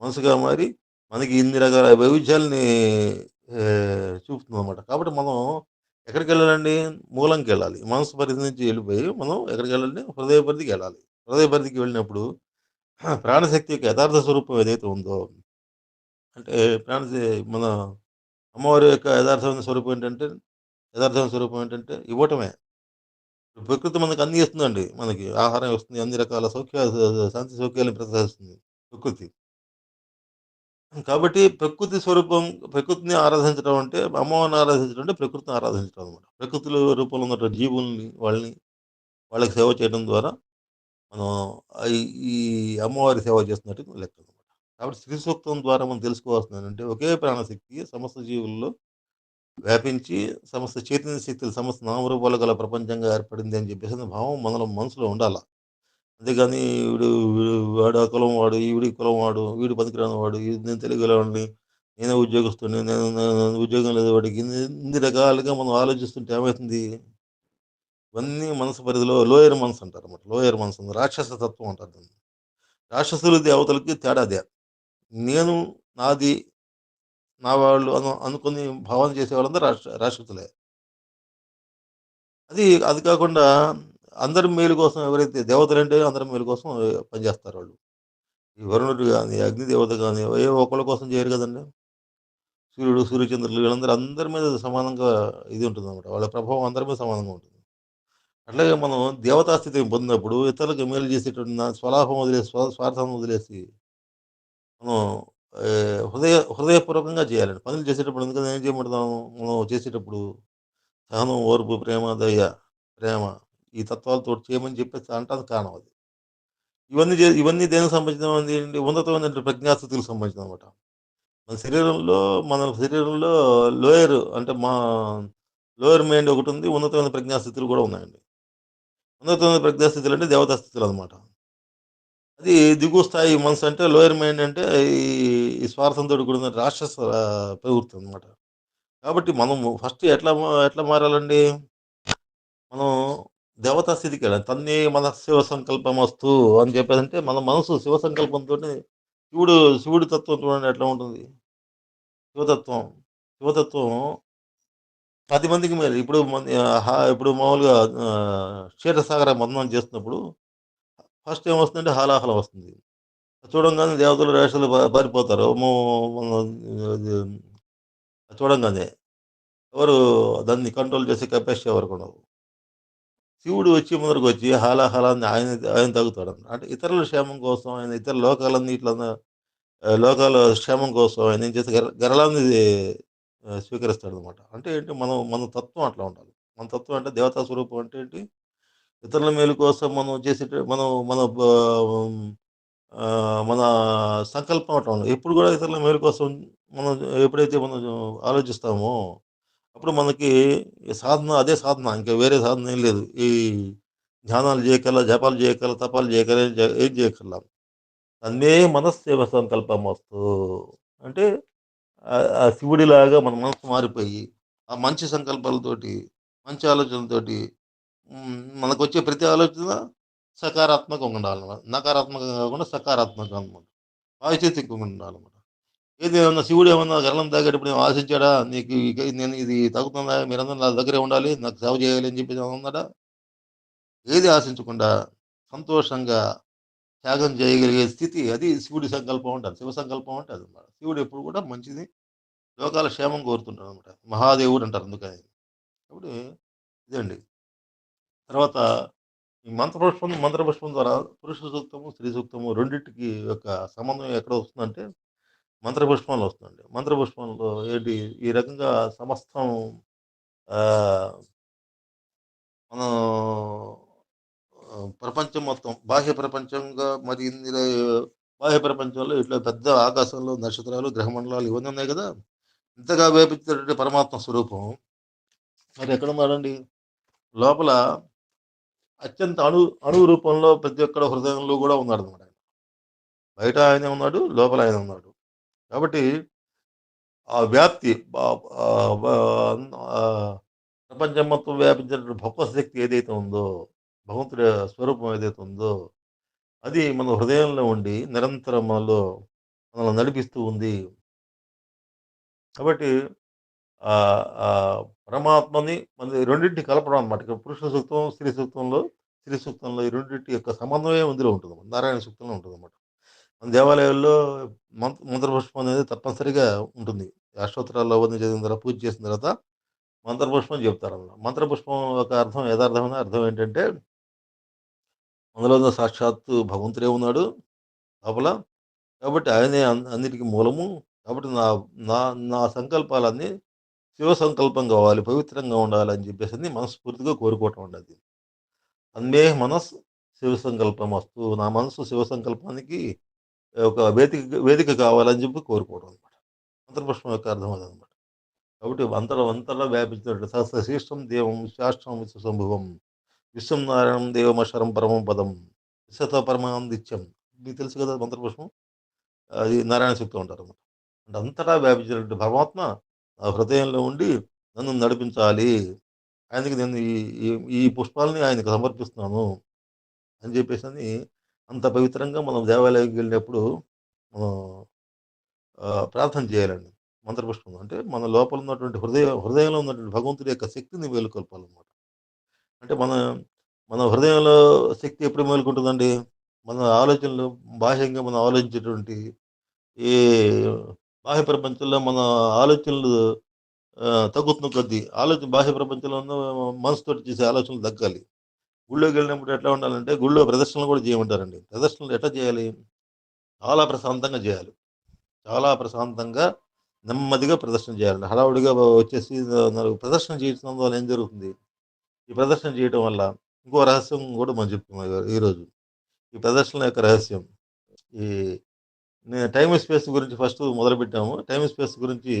మనసుగా మారి మనకి ఇన్ని రకాల వైవిధ్యాల్ని చూపుతుందనమాట. కాబట్టి మనం ఎక్కడికెళ్ళాలండి? మూలంకెళ్ళాలి. మనసు పరిధి నుంచి వెళ్ళిపోయి మనం ఎక్కడికెళ్ళాలి? హృదయ పరిధికెళ్ళాలి. హృదయ పరిధికి వెళ్ళినప్పుడు ప్రాణశక్తి యొక్క యథార్థ స్వరూపం ఏదైతే ఉందో, అంటే ప్రాణశ మన అమ్మవారి యొక్క యథార్థమైన స్వరూపం ఏంటంటే ఇవ్వటమే. ప్రకృతి మనకు అన్నీ ఇస్తుందండి. మనకి ఆహారం ఇస్తుంది. అన్ని రకాల శాంతి సౌఖ్యాలను ప్రసాదిస్తుంది ప్రకృతి. కాబట్టి ప్రకృతిని ఆరాధించడం అంటే, అమ్మవారిని ఆరాధించడం అంటే ప్రకృతిని ఆరాధించడం అనమాట. ప్రకృతిలో రూపంలో ఉన్నటువంటి జీవుల్ని, వాళ్ళకి సేవ చేయడం ద్వారా మనం ఈ ఈ అమ్మవారి సేవ చేస్తున్నట్టు లెక్కనమాట. కాబట్టి శ్రీ సూక్తం ద్వారా మనం తెలుసుకోవాల్సిందేంటంటే, ఒకే ప్రాణశక్తి సమస్త జీవుల్లో వ్యాపించి సమస్త చైతన్య శక్తులు, సమస్త నామరూపాలు గల ప్రపంచంగా ఏర్పడింది అని చెప్పేసి అనే భావం మనలో మనసులో ఉండాల. అంతేగాని వాడు ఆ కులం వాడు, ఈవిడ ఈ కులం వాడు, వీడు పనికిరాని వాడు, నేను తెలుగులోడిని, నేనే ఉద్యోగస్తుడిని, నేను ఉద్యోగం లేదు వాడికి, ఇన్ని రకాలుగా మనం ఆలోచిస్తుంటే ఏమైతుంది? ఇవన్నీ మనసు పరిధిలో లోయర్ మనసు అంటారన్నమాట. లోయర్ మనసు ఉంది. రాక్షస తత్వం అంటారు దాన్ని. రాక్షసులు, దేవతలకి తేడా అదే. నేను, నాది, నా వాళ్ళు అనుకుని భావన చేసేవాళ్ళందరూ రాక్షసులే. అది కాకుండా అందరి మేలు కోసం ఎవరైతే దేవతలంటే అందరి మేలు కోసం పనిచేస్తారు వాళ్ళు. ఈ వరుణుడు గాని, అగ్నిదేవత గాని ఏ ఒకళ్ళ కోసం చేయరు కదండీ! సూర్యుడు, సూర్యచంద్రులు వీళ్ళందరూ అందరి మీద సమానంగా ఇది ఉంటుందన్నమాట. వాళ్ళ ప్రభావం అందరి మీద సమానంగా ఉంటుంది. అట్లాగే మనం దేవతా స్థితిని పొందినప్పుడు ఇతరులకు మేలు చేసేటువంటి స్వలాభం వదిలేసి, స్వార్థం వదిలేసి మనం హృదయపూర్వకంగా చేయాలండి. పనులు చేసేటప్పుడు ఎందుకని ఏం చేయమంటున్నాము? మనం చేసేటప్పుడు సహనం, ఓర్పు, ప్రేమ, దయ, ప్రేమ ఈ తత్వాలతోటి చేయమని చెప్పేసి అనటానికి కారణం అది. ఇవన్నీ దేనికి సంబంధించినవండి? ఉన్నతమైనటువంటి ప్రజ్ఞాస్థితులకు సంబంధించిననమాట. మన శరీరంలో మన శరీరంలో అంటే లోయర్ మైండ్ ఒకటుంది. ఉన్నతమైన ప్రజ్ఞాస్థితులు గూడా ఉన్నాయండి. ఉన్నతమైన ప్రజ్ఞాస్థితులంటే దేవతా స్థితులనమాట. అది దిగువ స్థాయి మనసంటే లోయర్ మైండ్ అంటే ఈ ఈ స్వార్థంతోటి కూడిన రాక్షస ప్రవృత్తి అనమాట. కాబట్టి మనము ఫస్ట్ ఎట్లా మారాలండి? మనం దేవతా స్థితికెళ్ళాలి. తన్నే మనఃశివ సంకల్పమస్తు అని చెప్పేదంటే మన మనసు శివ సంకల్పంతోటి శివుడు శివుడి తత్వం చూడండి ఎట్లా ఉంటుంది. శివతత్వం. శివతత్వం 10 మందికి మేలు. ఇప్పుడు మామూలుగా క్షీరసాగర మథనం చేస్తున్నప్పుడు ఫస్ట్ ఏమొస్తుందంటే హాలాహలం వస్తుంది. చూడంగానే దేవతలు, రాక్షసులు పారిపోతారు. అది చూడంగానే. ఎవరు దాన్ని కంట్రోల్ చేసే కెపాసిటీ ఎవరికుండదు. శివుడు వచ్చి ముందరకొచ్చి హాలాహలాన్ని ఆయన తాగుతాడన్నమాట. అంటే ఇతరుల క్షేమం కోసం ఆయన ఇతర లోకాలన్నిట్లన లోకాల క్షేమం కోసం ఆయన ఏం చేస్తే గరళాన్ని స్వీకరిస్తాడనమాట. అంటే ఏంటి మన తత్వం అట్లా ఉండాలి. మన తత్వం అంటే దేవతా స్వరూపం అంటే ఏంటి? ఇతరుల మేలు కోసం మనం చేసేట మనం మన బ మన సంకల్పం అట్లా ఉండాలి. ఎప్పుడు కూడా ఇతరుల మేలు కోసం మనం ఎప్పుడైతే మనం ఆలోచిస్తామో, అప్పుడు మనకి అదే సాధన. ఇంకా వేరే సాధన ఏం లేదు. ఈ ధ్యానాలు చేయకల్లా, జపాలు చేయకల్లా, తపాలు చేయకల్లా ఏం చేయక్కర్లా. తన్మే మనస్సేవ సంకల్పమస్తు. అంటే ఆ శివుడిలాగా మన మనసు మారిపోయి, ఆ మంచి సంకల్పాలతోటి, మంచి ఆలోచనలతోటి మనకొచ్చే ప్రతి ఆలోచన సకారాత్మకంగా ఉండాలన్నమాట. నకారాత్మకంగా కాకుండా సకారాత్మకంగా అనమాట. పాజిటివ్ థింకింగ్ ఉండాలన్నమాట. ఏదేమన్నా శివుడేమన్నా గరళం తాగేటప్పుడు ఏమన్నా ఆశించాడా? నీకు నేను ఇది తాగుతున్నా మీరందరూ నా దగ్గరే ఉండాలి, నాకు సేవ చేయాలి అని చెప్పేసి ఏమన్నా అన్నాడా? ఏది ఆశించకుండా సంతోషంగా త్యాగం చేయగలిగే స్థితి అది శివుడి సంకల్పం అంటారు. శివ సంకల్పం అంటే అదనమాట. శివుడు ఎప్పుడు కూడా మంచిది, లోకాల క్షేమం కోరుతుంటాడనమాట. మహాదేవుడు అంటారు అందుకని. కాబట్టి ఇదండి. తర్వాత ఈ మంత్రపుష్పం ద్వారా పురుష సూక్తము, స్త్రీ సూక్తము రెండిటికి యొక్క సమన్వయం ఎక్కడ వస్తుందంటే మంత్రపుష్పంలో వస్తుందండి. మంత్రపుష్పంలో ఏంటి ఈ రకంగా సమస్తం ఆహ్, మనం ప్రపంచం మొత్తం బాహ్య ప్రపంచంగా మరి ఇందులో బాహ్య ప్రపంచంలో ఇట్లా పెద్ద ఆకాశంలో నక్షత్రాలు, గ్రహమండలాలు ఇవన్నీ ఉన్నాయి గదా! ఇంతగా వ్యాపించినటువంటి పరమాత్మ స్వరూపం మరి ఎక్కడున్నాడండి? లోపల అత్యంత అణువు రూపంలో ప్రతి ఒక్కడి హృదయంలో గూడా ఉన్నాడనమాట ఆయన. బయట ఆయనే ఉన్నాడు. లోపల ఆయన ఉన్నాడు. కాబట్టి ఆ వ్యాప్తి ఆహ్, వ ఆహ్, ప్రపంచం మొత్తం వ్యాపించినటువంటి గొప్ప శక్తి ఏదైతే ఉందో, భగవంతుడి స్వరూపం ఏదైతే ఉందో, అది మన హృదయంలో ఉండి నిరంతరం మనల్ని నడిపిస్తూ ఉంది. కాబట్టి పరమాత్మని రెండిటిని కలపడం అనమాట. ఇక్కడ పురుష సూక్తం, స్త్రీ సూక్తంలో ఈ రెండిటి యొక్క సమన్వయం ఇందులో ఉంటుంది. నారాయణ సూక్తంలో ఉంటుందన్నమాట. మన దేవాలయాల్లో మంత్రపుష్పం అనేది తప్పనిసరిగా ఉంటుంది. అష్టోత్తరాలు అవన్నీ చదివిన తర్వాత, పూజ చేసిన తర్వాత మంత్రపుష్పం చెప్తారన్నమాట. మంత్రపుష్పం యొక్క అర్థం యదార్థమైన అర్థం ఏంటంటే, అందులో సాక్షాత్తు భగవంతుడే ఉన్నాడు లోపల. కాబట్టి ఆయనే అన్నిటికి మూలము. కాబట్టి నా నా నా సంకల్పాలన్నీ శివ సంకల్పం కావాలి, పవిత్రంగా ఉండాలని చెప్పేసని మనస్ఫూర్తిగా కోరుకోవటం అండి అది. "తన్మే మనస్ శివ సంకల్పమస్తు." నా మనసు శివ సంకల్పానికి ఒక వేదిక కావాలని చెప్పి కోరుకోవడం అనమాట. మంత్రపుష్పం యొక్క అర్థం అదనమాట. కాబట్టి అంతటా వ్యాపించినటువంటి సహస్రశీర్షం దేవం శాశ్వతం విశ్వసంభువం విశ్వం నారాయణం దేవమక్షరం పరమం పదం విశ్వత పరమానందిత్యం. మీకు తెలుసు కదా మంత్రపుష్పం? అది నారాయణ సూక్తం అంటారనమాట. అంటే అంతటా వ్యాపించినటువంటి పరమాత్మ నా హృదయంలో ఉండి నన్ను నడిపించాలి. ఆయనకి నేను ఈ ఈ ఈ పుష్పాలని ఆయనకు సమర్పిస్తున్నాను అని చెప్పేసని అంత పవిత్రంగా మనం దేవాలయానికి వెళ్ళినప్పుడు మనం ప్రార్థన చేయాలండి. మంత్రపుష్పం అంటే మన లోపల ఉన్నటువంటి హృదయంలో ఉన్నటువంటి భగవంతుడి యొక్క శక్తిని మేలుకొల్పాలనమాట. అంటే మన హృదయంలో శక్తి ఎప్పుడు మేలుకుంటుందండి? మన ఆలోచనలు బాహ్యంగా మనం ఆలోచించేటువంటి ఈ బాహ్య ప్రపంచంలో మన ఆలోచనలు తగ్గుతున్న కొద్దీ బాహ్య ప్రపంచంలో ఉన్న మనసుతోటి చేసే ఆలోచనలు తగ్గాలి. గుళ్ళోకెళ్ళినప్పుడు ఎట్లా ఉండాలంటే, గుళ్ళో ప్రదర్శనలు కూడా చేయమంటారండి. ప్రదర్శనలు ఎట్లా చేయాలి? చాలా ప్రశాంతంగా చేయాలి. చాలా ప్రశాంతంగా, నెమ్మదిగా ప్రదర్శన చేయాలండి. హడావుడిగా వచ్చేసి ప్రదర్శన చేయడం వల్ల ఏం జరుగుతుంది? ఈ ప్రదర్శన చేయటం వల్ల ఇంకో రహస్యం కూడా మనం చెప్పుకున్నాం ఈరోజు. ఈ ప్రదర్శన యొక్క రహస్యం. ఈ టైమ్ స్పేస్ గురించి ఫస్ట్ మొదలుపెట్టాము. టైమ్ స్పేస్ గురించి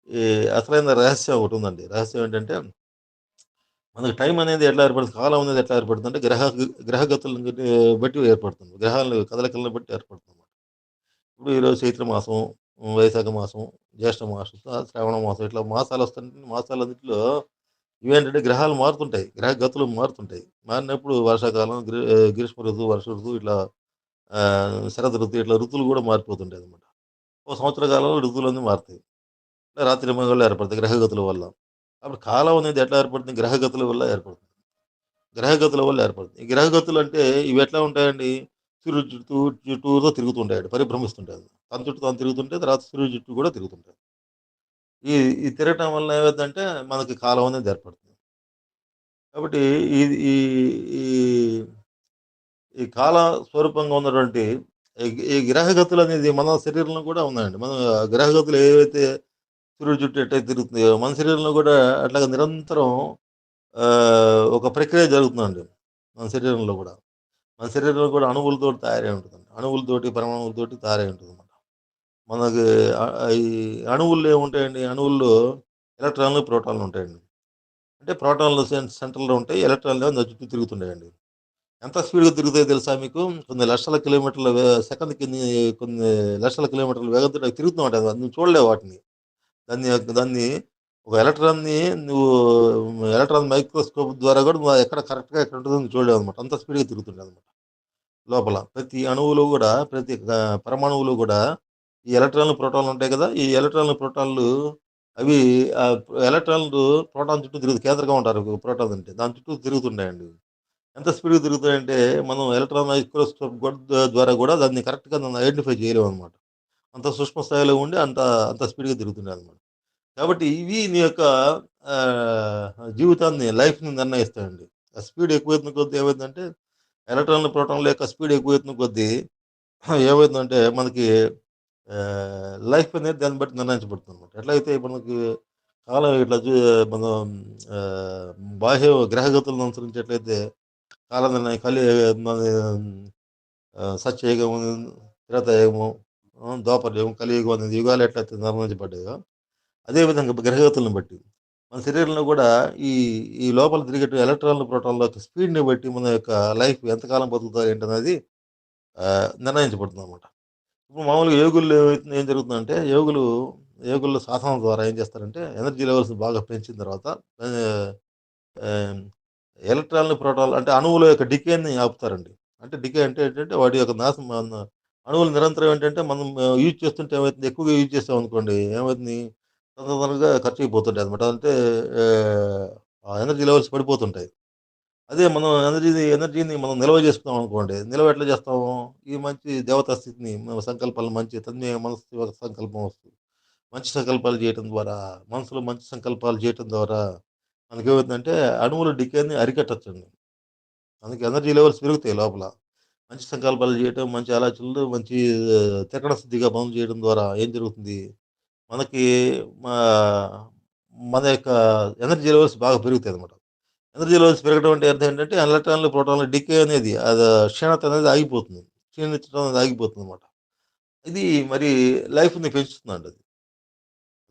ఈ అసలైన రహస్యం ఒకటుందండి. రహస్యం ఏంటంటే, మనకు టైం అనేది ఎట్లా ఏర్పడుతుంది, కాలం అనేది ఎట్లా ఏర్పడుతుందంటే, గ్రహగతులను బట్టి ఏర్పడుతుంది. గ్రహాల కదలికలను బట్టి ఏర్పడుతుందన్నమాట. ఇప్పుడు ఈరోజు చైత్ర మాసం, వైశాఖ మాసం, జ్యేష్ఠ మాసం, శ్రావణ మాసం ఇట్లా మాసాలొస్తుంటే మాసాలన్నిటిలో ఇవేంటంటే గ్రహాలు మారుతుంటాయి. గ్రహ గతులు మారుతుంటాయి. మారినప్పుడు వర్షాకాలం, గ్రీష్మ ఋతువు, వర్ష ఋతువు ఇట్లా శరద్ ఋతువు ఇట్లా ఋతువులు గూడా మారిపోతుంటాయన్నమాట. ఓ సంవత్సర కాలంలో ఋతువులన్నీ మారుతాయి. రాత్రి మగళ్ళు ఏర్పడతాయి గ్రహగతుల వల్ల. అప్పుడు కాలం అనేది ఎట్లా ఏర్పడుతుంది? గ్రహగతుల వల్ల ఏర్పడుతుంది. గ్రహగతుల వల్ల ఏర్పడుతుంది. ఈ గ్రహగతులు అంటే ఇవి ఎట్లా ఉంటాయండి? సూర్యుడి చుట్టూతో తిరుగుతుంటాయండి. పరిభ్రమిస్తుంటాయి. తన చుట్టూ తాను తిరుగుతుంటే తర్వాత సూర్యుడి చుట్టూ కూడా తిరుగుతుంటాయి. ఈ ఈ తిరగటం వల్ల ఏమైద్దంటే మనకి కాలం అనేది ఏర్పడుతుంది. కాబట్టి ఇది ఈ ఈ ఈ కాల స్వరూపంగా ఉన్నటువంటి ఈ గ్రహగతులనేది మన శరీరంలో కూడా ఉన్నాయండి. మన గ్రహగతులు ఏవైతే సూర్యుడి చుట్టూ ఎట్టయితే తిరుగుతున్నాయో, మన శరీరంలో కూడా అట్లాగా నిరంతరం ఒక ప్రక్రియ జరుగుతుందండి. మన శరీరంలో గూడా. మన శరీరంలో కూడా అణువులతోటి తయారై ఉంటదండి. అణువులతోటి, పరమాణువులతోటి తయారై ఉంటదనమాట. మనకి ఈ అణువుల్లో ఏముంటాయండి? అణువుల్లో ఎలక్ట్రాన్లు, ప్రోటాన్లు ఉంటాయండి. అంటే ప్రోటాన్లు సెంట్రల్‌లో ఉంటాయి. ఎలక్ట్రాన్లేమో దాని చుట్టూ తిరుగుతుంటాయండి. ఎంత స్పీడ్‌గా తిరుగుతాయో తెలుసా మీకు? కొన్ని లక్షల కిలోమీటర్ల సెకనుకి కొన్ని లక్షల కిలోమీటర్ల వేగంతో అవి తిరుగుతూ ఉంటాయి. నువ్వు చూడలేవు వాటిని. దాన్ని ఒక ఎలక్ట్రాన్‌ని నువ్వు ఎలక్ట్రాన్ మైక్రోస్కోప్ ద్వారా కూడా నువ్వు ఎక్కడ కరెక్ట్‌గా ఎక్కడ ఉంటదో నువ్వు చూడలేవనమాట. అంత స్పీడ్‌గా తిరుగుతుంటదనమాట లోపల. ప్రతి అణువులో గూడా, ప్రతి పరమాణువులో గూడా ఈ ఎలక్ట్రాన్‌లు, ప్రోటాన్‌లు ఉంటాయి కదా! ఈ ఎలక్ట్రాన్‌లు, ప్రోటాన్‌లు అవి ఆహ్, ఎలక్ట్రాన్‌లు ప్రోటాన్ చుట్టూ కేంద్రంగా ఉంటారు ప్రోటాన్ అంటే. దాని చుట్టూ తిరుగుతుంటాయండి. ఎంత స్పీడ్‌గా తిరుగుతాయంటే, మనం ఎలక్ట్రాన్ మైక్రోస్కోప్ ద్వారా గూడా దాన్ని కరెక్ట్‌గా ఐడెంటిఫై చేయలేమనమాట. అంత సూక్ష్మ స్థాయిలో ఉండి అంత స్పీడ్‌గా తిరుగుతున్నాయనమాట. కాబట్టి ఇవి నీ యొక్క జీవితాన్ని, లైఫ్‌ని నిర్ణయిస్తాయండి. ఆ స్పీడ్ ఎక్కువైతున్న కొద్దీ ఏమైద్దంటే, ఎలక్ట్రాన్‌ల, ప్రోటాన్‌ల యొక్క స్పీడ్ ఎక్కువైతున్న కొద్దీ ఏమైతుందంటే మనకి లైఫ్ అనేది దాన్ని బట్టి నిర్ణయించబడుతుందనమాట. ఎట్లయితే మనకి కాలం ఇట్లా మనం ఆహ్, బాహ్య గ్రహగతులను అనుసరించి ఎట్లయితే కాల నిర్ణయం మన సత్యయుగం, త్రేతాయుగము, ద్వాపరయుగం, కలియుగం అనే యుగాలు ఎట్లయితే నిర్ణయించబడ్డాయో, అదే విధంగా గ్రహగతులను బట్టి మన శరీరంలో కూడా ఈ ఈ లోపల తిరిగే ఎలక్ట్రాన్‌లు, ప్రోటాన్‌ల యొక్క స్పీడ్‌ని బట్టి మన యొక్క లైఫ్ ఎంతకాలం బతుకుతారు ఏంటనేది నిర్ణయించబడుతుందనమాట. ఇప్పుడు మామూలుగా యోగుల్లో ఏం జరుగుతుందంటే, యోగుల్లో సాధన ద్వారా ఏం చేస్తారంటే, ఎనర్జీ లెవెల్స్‌ని బాగా పెంచిన తర్వాత ఆహ్, ఆహ్, ఎలక్ట్రాన్‌లు, ప్రోటాన్‌లు అంటే అణువుల యొక్క డికేని ఆపుతారండి. అంటే డికే అంటే ఏంటంటే, వాటి యొక్క నాశనం అణువులు నిరంతరం ఏంటంటే, మనం యూజ్ చేస్తుంటే ఏమైతుంది, ఎక్కువగా యూజ్ చేసామనుకోండి ఏమైతుంది, తొందరగా ఖర్చయిపోతుంటాయనమాట. అంటే ఆ ఎనర్జీ లెవెల్స్ పడిపోతుంటాయి. అదే మనం ఎనర్జీని మనం నిల్వ చేసుకున్నాం అనుకోండి. నిల్వ ఎట్లా చేస్తాము? ఈ మంచి దేవతా స్థితిని మన సంకల్పాలు మంచి తన్మయ మనస్సు సంకల్పం వస్తుంది. మంచి సంకల్పాలు చేయటం ద్వారా, మనసులో మంచి సంకల్పాలు చేయటం ద్వారా మనకేమవుతుందంటే అణువుల డికేని అరికట్టొచ్చండి. మనకి ఎనర్జీ లెవెల్స్ పెరుగుతాయి లోపల. మంచి సంకల్పాలు చేయటం, మంచి ఆలోచనలు, మంచి త్రికరణ శుద్ధిగా పనులు చేయడం ద్వారా ఏం జరుగుతుంది? మనకి మా మన యొక్క ఎనర్జీ లెవెల్స్ బాగా పెరుగుతాయన్నమాట. ఎనర్జీ లెవెల్స్ పెరగడం అంటే అర్థం ఏంటంటే, ఎలక్ట్రాన్‌లు, ప్రోటాన్‌ల డికే అనేది క్షీణత అనేది ఆగిపోతుంది. క్షీణించడం అనేది ఆగిపోతుందనమాట. ఇది మరి లైఫ్‌ని పెంచుతుందండి అది.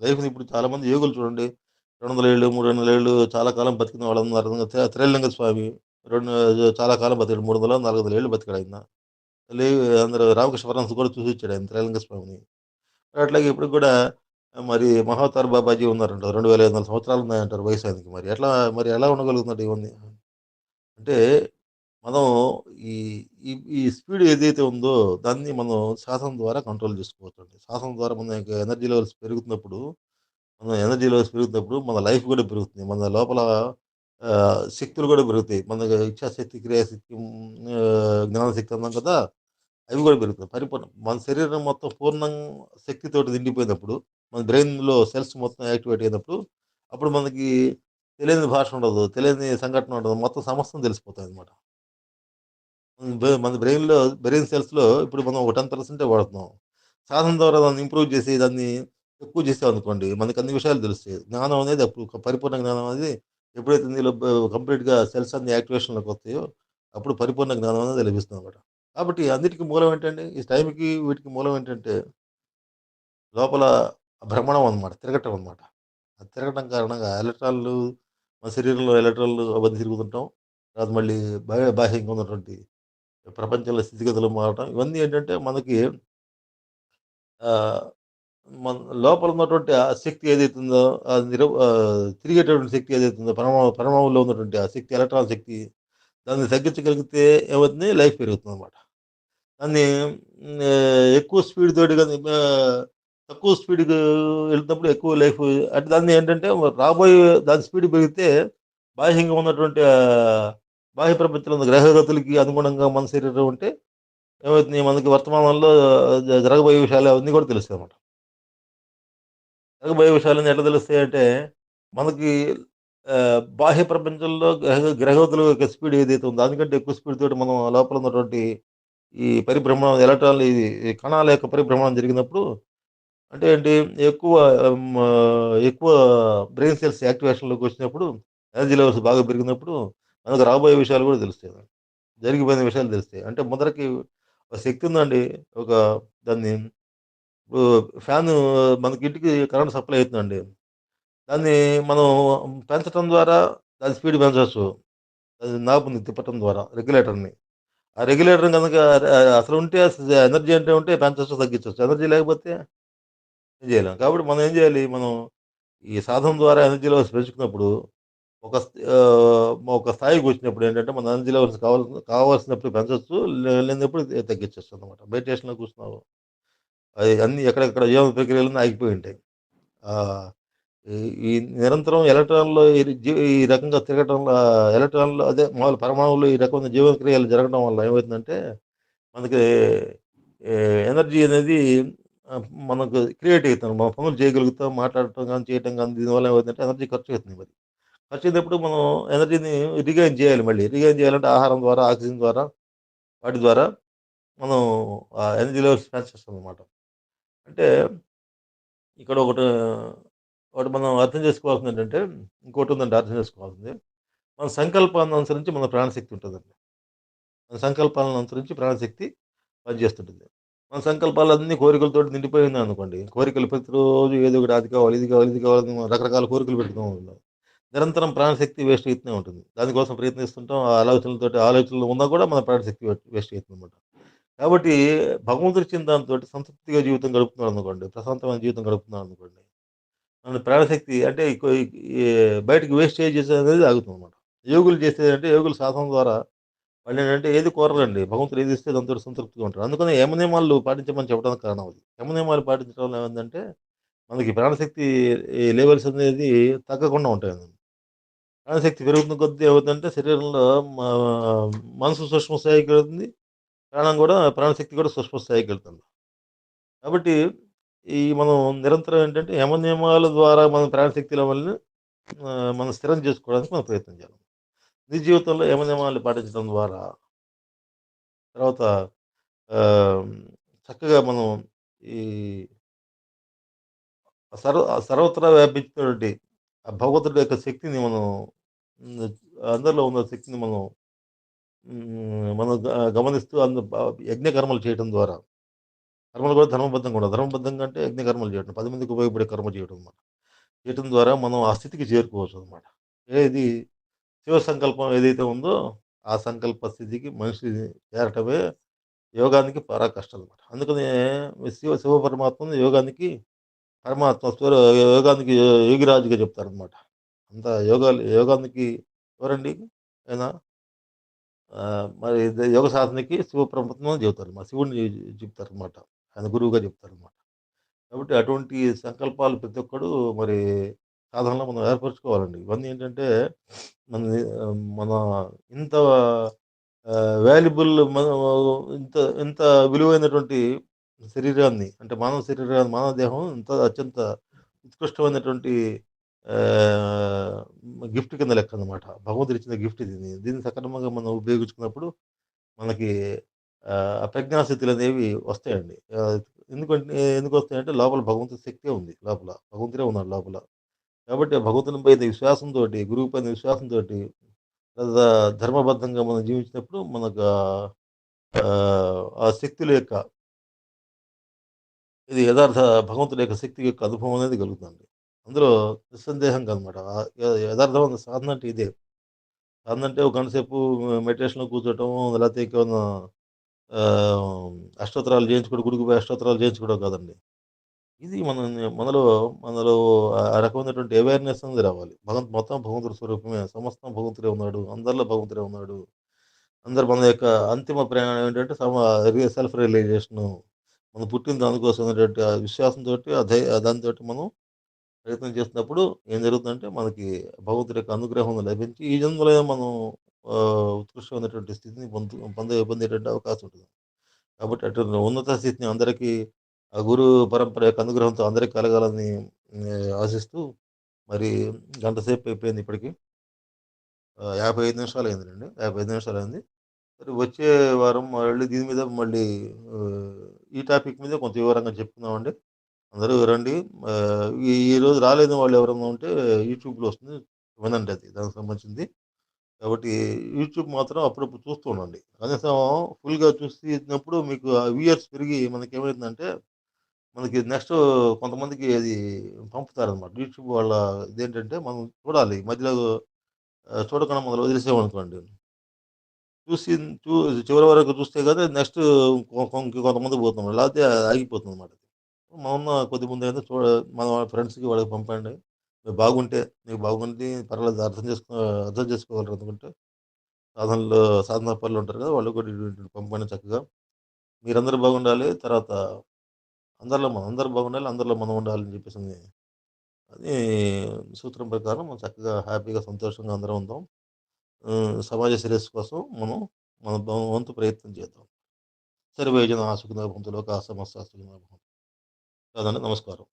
లైఫ్‌ని ఇప్పుడు చాలామంది యోగులు చూడండి 200 ఏళ్ళు, 300 ఏళ్ళు చాలా కాలం బతికిన వాళ్ళున్నారు. త్రైలింగ స్వామి రెండు చాలా కాలం బతికాడు. 300, 400 ఏళ్ళు బతికాడాయన. లే అందరూ రామకృష్ణ పరమహంస కూడా చూసొచ్చాడు ఆయన త్రైలింగ స్వామిని. అట్లాగే ఇప్పటికి కూడా మరి మహావతార్ బాబాజీ ఉన్నారంట. 2500 సంవత్సరాలు ఉన్నాయంటారు వయసు ఆయనకి. మరి ఎలా ఉండగలుగుతున్నాడు ఇవన్నీ? అంటే మనం ఈ ఈ ఈ స్పీడ్ ఏదైతే ఉందో దాన్ని మనం శ్వాసన ద్వారా కంట్రోల్ చేసుకోవచ్చండి. శ్వాసన ద్వారా మన యొక్క ఎనర్జీ లెవెల్స్ పెరుగుతున్నప్పుడు మన లైఫ్ కూడా పెరుగుతుంది. మన లోపల శక్తులు కూడా పెరుగుతాయి. మన ఇచ్ఛాశక్తి, క్రియాశక్తి, జ్ఞానశక్తి అన్నాం కదా! అవి కూడా పెరుగుతాయి. మన శరీరం మొత్తం పూర్ణం శక్తితోటి నిండిపోయినప్పుడు, మన బ్రెయిన్‌లో సెల్స్ మొత్తం యాక్టివేట్ అయినప్పుడు, అప్పుడు మనకి తెలియని భాష ఉండదు. తెలియని సంఘటన ఉండదు. మొత్తం సమస్తం తెలిసిపోతాయన్నమాట. మన బ్రెయిన్ సెల్స్‌లో ఇప్పుడు మనం ఒక 10% వాడుతున్నాం. సాధన ద్వారా దాన్ని ఇంప్రూవ్ చేసి, దాన్ని ఎక్కువ చేసామనుకోండి, మనకు అన్ని విషయాలు తెలుస్తాయి. జ్ఞానం అనేది అప్పుడు ఒక పరిపూర్ణ జ్ఞానం అనేది ఎప్పుడైతే నీలో కంప్లీట్‌గా సెల్స్ అన్నీ యాక్టివేషన్‌లోకి వస్తాయో, అప్పుడు పరిపూర్ణ జ్ఞానం అనేది లభిస్తుందన్నమాట. కాబట్టి అన్నిటికి మూలం ఏంటండి? ఈ టైంకి వీటికి మూలం ఏంటంటే లోపల భ్రమణం అనమాట. తిరగటం అనమాట. ఆ తిరగటం కారణంగా ఎలక్ట్రాన్‌లు మన శరీరంలో ఎలక్ట్రాన్‌లు అవన్నీ తిరుగుతుంటాం. తర్వాత మళ్ళీ బాహ్యంగా ఉన్నటువంటి ప్రపంచంలో స్థితిగతులు మారటం. ఇవన్నీ ఏంటంటే మనకి ఆహ్, మన లోపల ఉన్నటువంటి ఆ శక్తి ఏదైతే ఉందో తిరిగేటటువంటి శక్తి ఏదైతే ఉందో పరమాణువులో ఉన్నటువంటి ఆ శక్తి ఎలక్ట్రాన్ శక్తి దాన్ని తగ్గించగలిగితే ఏమవుతుంది లైఫ్ పెరుగుతుందనమాట. దాన్ని ఎక్కువ స్పీడ్ తోటి గాని తక్కువ స్పీడ్‌గా ఎళ్తున్నప్పుడు ఎక్కువ లైఫ్ అంటే దాన్ని ఏంటంటే రాబోయే దాని స్పీడ్ పెరిగితే బాహ్యంగా ఉన్నటువంటి బాహ్య ప్రపంచంలో ఉన్న గ్రహగతులకి అనుగుణంగా మన శరీరం ఉంటే ఏమవుతుంది మనకి వర్తమానంలో జరగబోయే విషయాలు అవన్నీ కూడా తెలుస్తాయన్నమాట. జరగబోయే విషయాలన్నీ ఎట్లా తెలుస్తాయంటే మనకి బాహ్య ప్రపంచంలో గ్రహగతుల యొక్క స్పీడ్ ఏదైతే ఉందో దానికంటే ఎక్కువ స్పీడ్ తోటి మనం లోపల ఉన్నటువంటి ఈ పరిభ్రమణం ఎలక్ట్రాన్‌లు ఈ కణాల యొక్క పరిభ్రమణం జరిగినప్పుడు అంటే ఏంటి ఎక్కువ ఎక్కువ బ్రెయిన్ సెల్స్ యాక్టివేషన్‌లోకి వచ్చినప్పుడు ఎనర్జీ లెవెల్స్ బాగా పెరిగినప్పుడు మనకు రాబోయే విషయాలు కూడా తెలుస్తాయి. జరిగిపోయిన విషయాలు తెలుస్తాయి. అంటే ముందరకి ఒక శక్తి ఉందండి. ఒక దాన్ని ఇప్పుడు ఫ్యాను మనకి ఇంటికి కరెంట్ సప్లై అయితుందండి. దాన్ని మనం పెంచటం ద్వారా దాని స్పీడ్ పెంచొచ్చు. అది నాబ్‌ని తిప్పటం ద్వారా రెగ్యులేటర్‌ని. ఆ రెగ్యులేటర్ గనక అసలుంటే ఎనర్జీ అంటే ఉంటే పెంచొచ్చు, తగ్గించొచ్చు. ఎనర్జీ లేకపోతే ఏం చేయలేం. కాబట్టి మనం ఏం చేయాలి? మనం ఈ సాధన ద్వారా ఎనర్జీ లెవెల్స్ పెంచుకున్నప్పుడు ఒక స్థాయికొచ్చినప్పుడు ఏంటంటే మన ఎనర్జీ లెవెల్స్ కావాల్సినప్పుడు పెంచొచ్చు. లేనప్పుడు తగ్గించొచ్చనమాట. మెడిటేషన్‌లో కూర్చున్నాము. అది అన్నీ ఎక్కడెక్కడ జీవన ప్రక్రియలన్నీ ఆగిపోయి ఉంటాయి. ఆహ్, ఈ ఈ నిరంతరం ఎలక్ట్రాన్‌లో ఈ రకంగా తిరగటం ఎలక్ట్రాన్‌లో అదే మాములు పరమాణువులో ఈ రకమైన జీవన క్రియలు జరగడం వల్ల ఏమైతుందంటే మనకి ఎనర్జీ అనేది మనకు క్రియేట్ అయితుంది. మన పనులు చేయగలుగుతాం. మాట్లాడటం గాని, చేయటం గాని దీనివల్ల ఏమవుతుందంటే ఎనర్జీ ఖర్చు అవుతుంది మరి. ఖర్చయినప్పుడు మనం ఎనర్జీని రీగెయిన్ చేయాలి మళ్ళీ. రీగెయిన్ చేయాలంటే ఆహారం ద్వారా, ఆక్సిజన్ ద్వారా, వాటి ద్వారా మనం ఆ ఎనర్జీ లెవెల్స్ పెంచేస్తామనమాట. అంటే ఇక్కడ ఒకటి మనం అర్థం చేసుకోవాల్సిందేంటంటే ఇంకోటుందండి అర్థం చేసుకోవాల్సింది. మన సంకల్పాన్ని అనుసరించి మన ప్రాణశక్తి ఉంటదండి. మన సంకల్పాలను అనుసరించి ప్రాణశక్తి పనిచేస్తుంటుంది. మన సంకల్పాలన్నీ కోరికలతోటి నిండిపోయిందనుకోండి. కోరికలు ప్రతిరోజు ఏదో ఒకటి అది కావాలి, ఇది కావాలి, ఇది కావాలని రకరకాల కోరికలు పెట్టుతూ ఉంటాం. నిరంతరం ప్రాణశక్తి వేస్ట్ అయితూనే ఉంటుంది. దానికోసం ప్రయత్నిస్తుంటాం. ఆ ఆలోచనలు ఉన్నా కూడా మన ప్రాణశక్తి వేస్ట్ అయితుందనమాట. కాబట్టి భగవంతుడిచ్చిన దాంతోటి సంతృప్తిగా జీవితం గడుపుతున్నామనుకోండి, ప్రశాంతమైన జీవితం గడుపుతున్నామనుకోండి, మన ప్రాణశక్తి అంటే ఈ బయటకి వేస్టేజెస్ అనేది ఆగుతుందనమాట. యోగులు చేసేదంటే యోగుల సాధన ద్వారా వాళ్ళేంటంటే ఏది కోరరండి. భగవంతుడు ఏది ఇస్తే దాంతోటి సంతృప్తిగా ఉంటారు. అందుకనే యమ నియమాలు పాటించమని చెప్పడానికి కారణం అది. యమ నియమాలు పాటించడం వల్ల ఏమైందంటే మనకి ప్రాణశక్తి ఈ లెవెల్స్ అనేది తగ్గకుండా ఉంటాయన్నమాట. ప్రాణశక్తి పెరుగుతున్న కొద్దీ ఏమవుతుందంటే శరీరంలో మా మనసు సూక్ష్మ స్థాయికెళ్తుంది. ప్రాణశక్తి కూడా సూక్ష్మ స్థాయికెళ్తుంది. కాబట్టి మనం నిరంతరం ఏంటంటే యమ నియమాల ద్వారా మన ప్రాణశక్తి లెవెల్‌ని మనం స్థిరం చేసుకోవడానికి మనం ప్రయత్నం చేయాలి. నిజ జీవితంలో యమ నియమాలు పాటించడం ద్వారా తర్వాత ఆహ్, చక్కగా మనం ఈ సర్వత్రా వ్యాపించినటువంటి ఆ భగవంతుడి యొక్క శక్తిని మనం హ్మ్. అందరిలో ఉన్న శక్తిని మనం గమనిస్తూ యజ్ఞ కర్మలు చేయటం ద్వారా కర్మలు కూడా ధర్మబద్ధంగా ఉండాలి. ధర్మబద్ధంగా అంటే యజ్ఞ కర్మలు చేయటం. 10 మందికి ఉపయోగపడే కర్మ చేయటం అన్నమాట. చేయటం ద్వారా మనం ఆ స్థితికి చేరుకోవచ్చనమాట. ఏది శివ సంకల్పం ఏదైతే ఉందో ఆ సంకల్ప స్థితికి మనిషి చేరటమే యోగానికి పరాకాష్ట అనమాట. అందుకనే శివ పరమాత్మను యోగానికి యోగిరాజుగా చెప్తారనమాట. అంత యోగానికి ఎవరండి? ఆయన మరి యోగ సాధనకి శివ పరమాత్మ అని చెబుతారు. శివుడిని చెప్తారనమాట. ఆయన గురువుగా చెప్తారనమాట. కాబట్టి అటువంటి సంకల్పాలు ప్రతి ఒక్కడు మరి సాధనలో మనం ఏర్పరచుకోవాలండి. ఇవన్నీ ఏంటంటే మన ఇంత వాల్యుబుల్ ఇంత ఇంత విలువైనటువంటి శరీరాన్ని అంటే మానవ దేహం ఇంత అత్యంత ఉత్కృష్టమైనటువంటి ఆహ్, గిఫ్ట్ కింద లెక్కనమాట. భగవంతుడిచ్చిన గిఫ్ట్ ఇది. దీన్ని సక్రమంగా మనం ఉపయోగించుకున్నప్పుడు మనకి ప్రజ్ఞాస్థితులనేవి వస్తాయండి. ఎందుకొస్తాయంటే లోపల భగవంతుడి శక్తే ఉంది లోపల. భగవంతుడే ఉన్నాడు లోపల. కాబట్టి ఆ భగవంతుని పైన విశ్వాసంతోటి, గురువు పైన విశ్వాసంతోటి ధర్మబద్ధంగా మనం జీవించినప్పుడు మనకు ఆ శక్తుల యొక్క ఇది యథార్థ భగవంతుడి యొక్క శక్తి యొక్క అనుభవం అనేది కలుగుతుంది. అందులో నిస్సందేహంగా అనమాట. యథార్థమైన సాధన అంటే ఇదే. సాధన అంటే ఒక గంట సేపు మెడిటేషన్‌లో కూర్చోవటం, లేకపోతే ఇంకేమన్నా ఆహ్, అష్టోత్తరాలు చేయించుకోవడం, గుడికి పోయి అష్టోత్తరాలు చేయించుకోవడం కాదండి. ఇది మనలో మనలో ఆ రకమైనటువంటి అవేర్‌నెస్ అనేది రావాలి. మొత్తం భగవంతుడి స్వరూపమే. సమస్తం భగవంతుడే ఉన్నాడు. అందరిలో భగవంతుడే ఉన్నాడు. అందరు మన యొక్క అంతిమ ప్రయాణం ఏంటంటే సెల్ఫ్ రియలైజేషను. మనం పుట్టింది దానికోసం అనేటువంటి ఆ విశ్వాసంతోటి, దానితోటి మనం ప్రయత్నం చేస్తున్నప్పుడు ఏం జరుగుతుందంటే, మనకి భగవంతుడి యొక్క అనుగ్రహం లభించి, ఈ జన్మలో మనం ఉత్కృష్టమైనటువంటి స్థితిని పొందేటువంటి అవకాశం ఉంటుంది. కాబట్టి అటు ఉన్నత స్థితిని అందరికీ ఆ గురు పరంపర యొక్క అనుగ్రహంతో అందరికి కలగాలని ఆశిస్తూ మరి గంట సేపు అయిపోయింది ఇప్పటికి. 55 నిమిషాలయిందండి. 55 నిమిషాలయింది. మరి వచ్చే వారం మళ్ళీ దీని మీద మళ్ళీ ఈ టాపిక్ మీద కొంత వివరంగా చెప్పుకుందామండి. అందరూ రండి. ఈరోజు రాలేని వాళ్ళు ఎవరైనా ఉంటే యూట్యూబ్‌లో వస్తుంది. వినండి అది దానికి సంబంధించింది. కాబట్టి యూట్యూబ్ మాత్రం అప్పుడప్పుడు చూస్తూ ఉండండి. కనీసం ఫుల్‌గా చూసినప్పుడు మీకు ఆ వ్యూయర్స్ పెరిగి మనకేమైతుందంటే, మనకి నెక్స్ట్ కొంతమందికి అది పంపుతారనమాట. యూట్యూబ్ వాళ్ళ ఇదేంటంటే మనం చూడాలి. మధ్యలో చూడకుండా మనం వదిలేసామనుకోండి. చూసి చూ చివరి వరకు చూస్తే గాని నెక్స్ట్ ఇంకొంతమందికి పోతాం. లేకపోతే ఆగిపోతుందనమాట. మామున్న కొద్దిమందైతే మన ఫ్రెండ్స్‌కి వాళ్ళకి పంపండి. మీరు బాగుంటే, మీకు బాగుంది పర్వాలేదు అర్థం చేసుకోగలరు అనుకుంటే సాధనలో సాధనా పరులుంటారు కదా! వాళ్ళకి కూడా ఇటువంటి పంపండి చక్కగా. మీరందరూ బాగుండాలి. తర్వాత అందరూ బాగుండాలి. అందరిలో మనం ఉండాలని చెప్పేసని అది సూత్రం ప్రకారం మనం చక్కగా హ్యాపీగా, సంతోషంగా అందరం ఉందాం. సమాజ శ్రేయస్సు కోసం మనం మన వంతు ప్రయత్నం చేద్దాం. సర్వే జనాః సుఖినో భవంతు. లోకాః సమస్తాః సుఖినో భవంతు. కదండీ! నమస్కారం.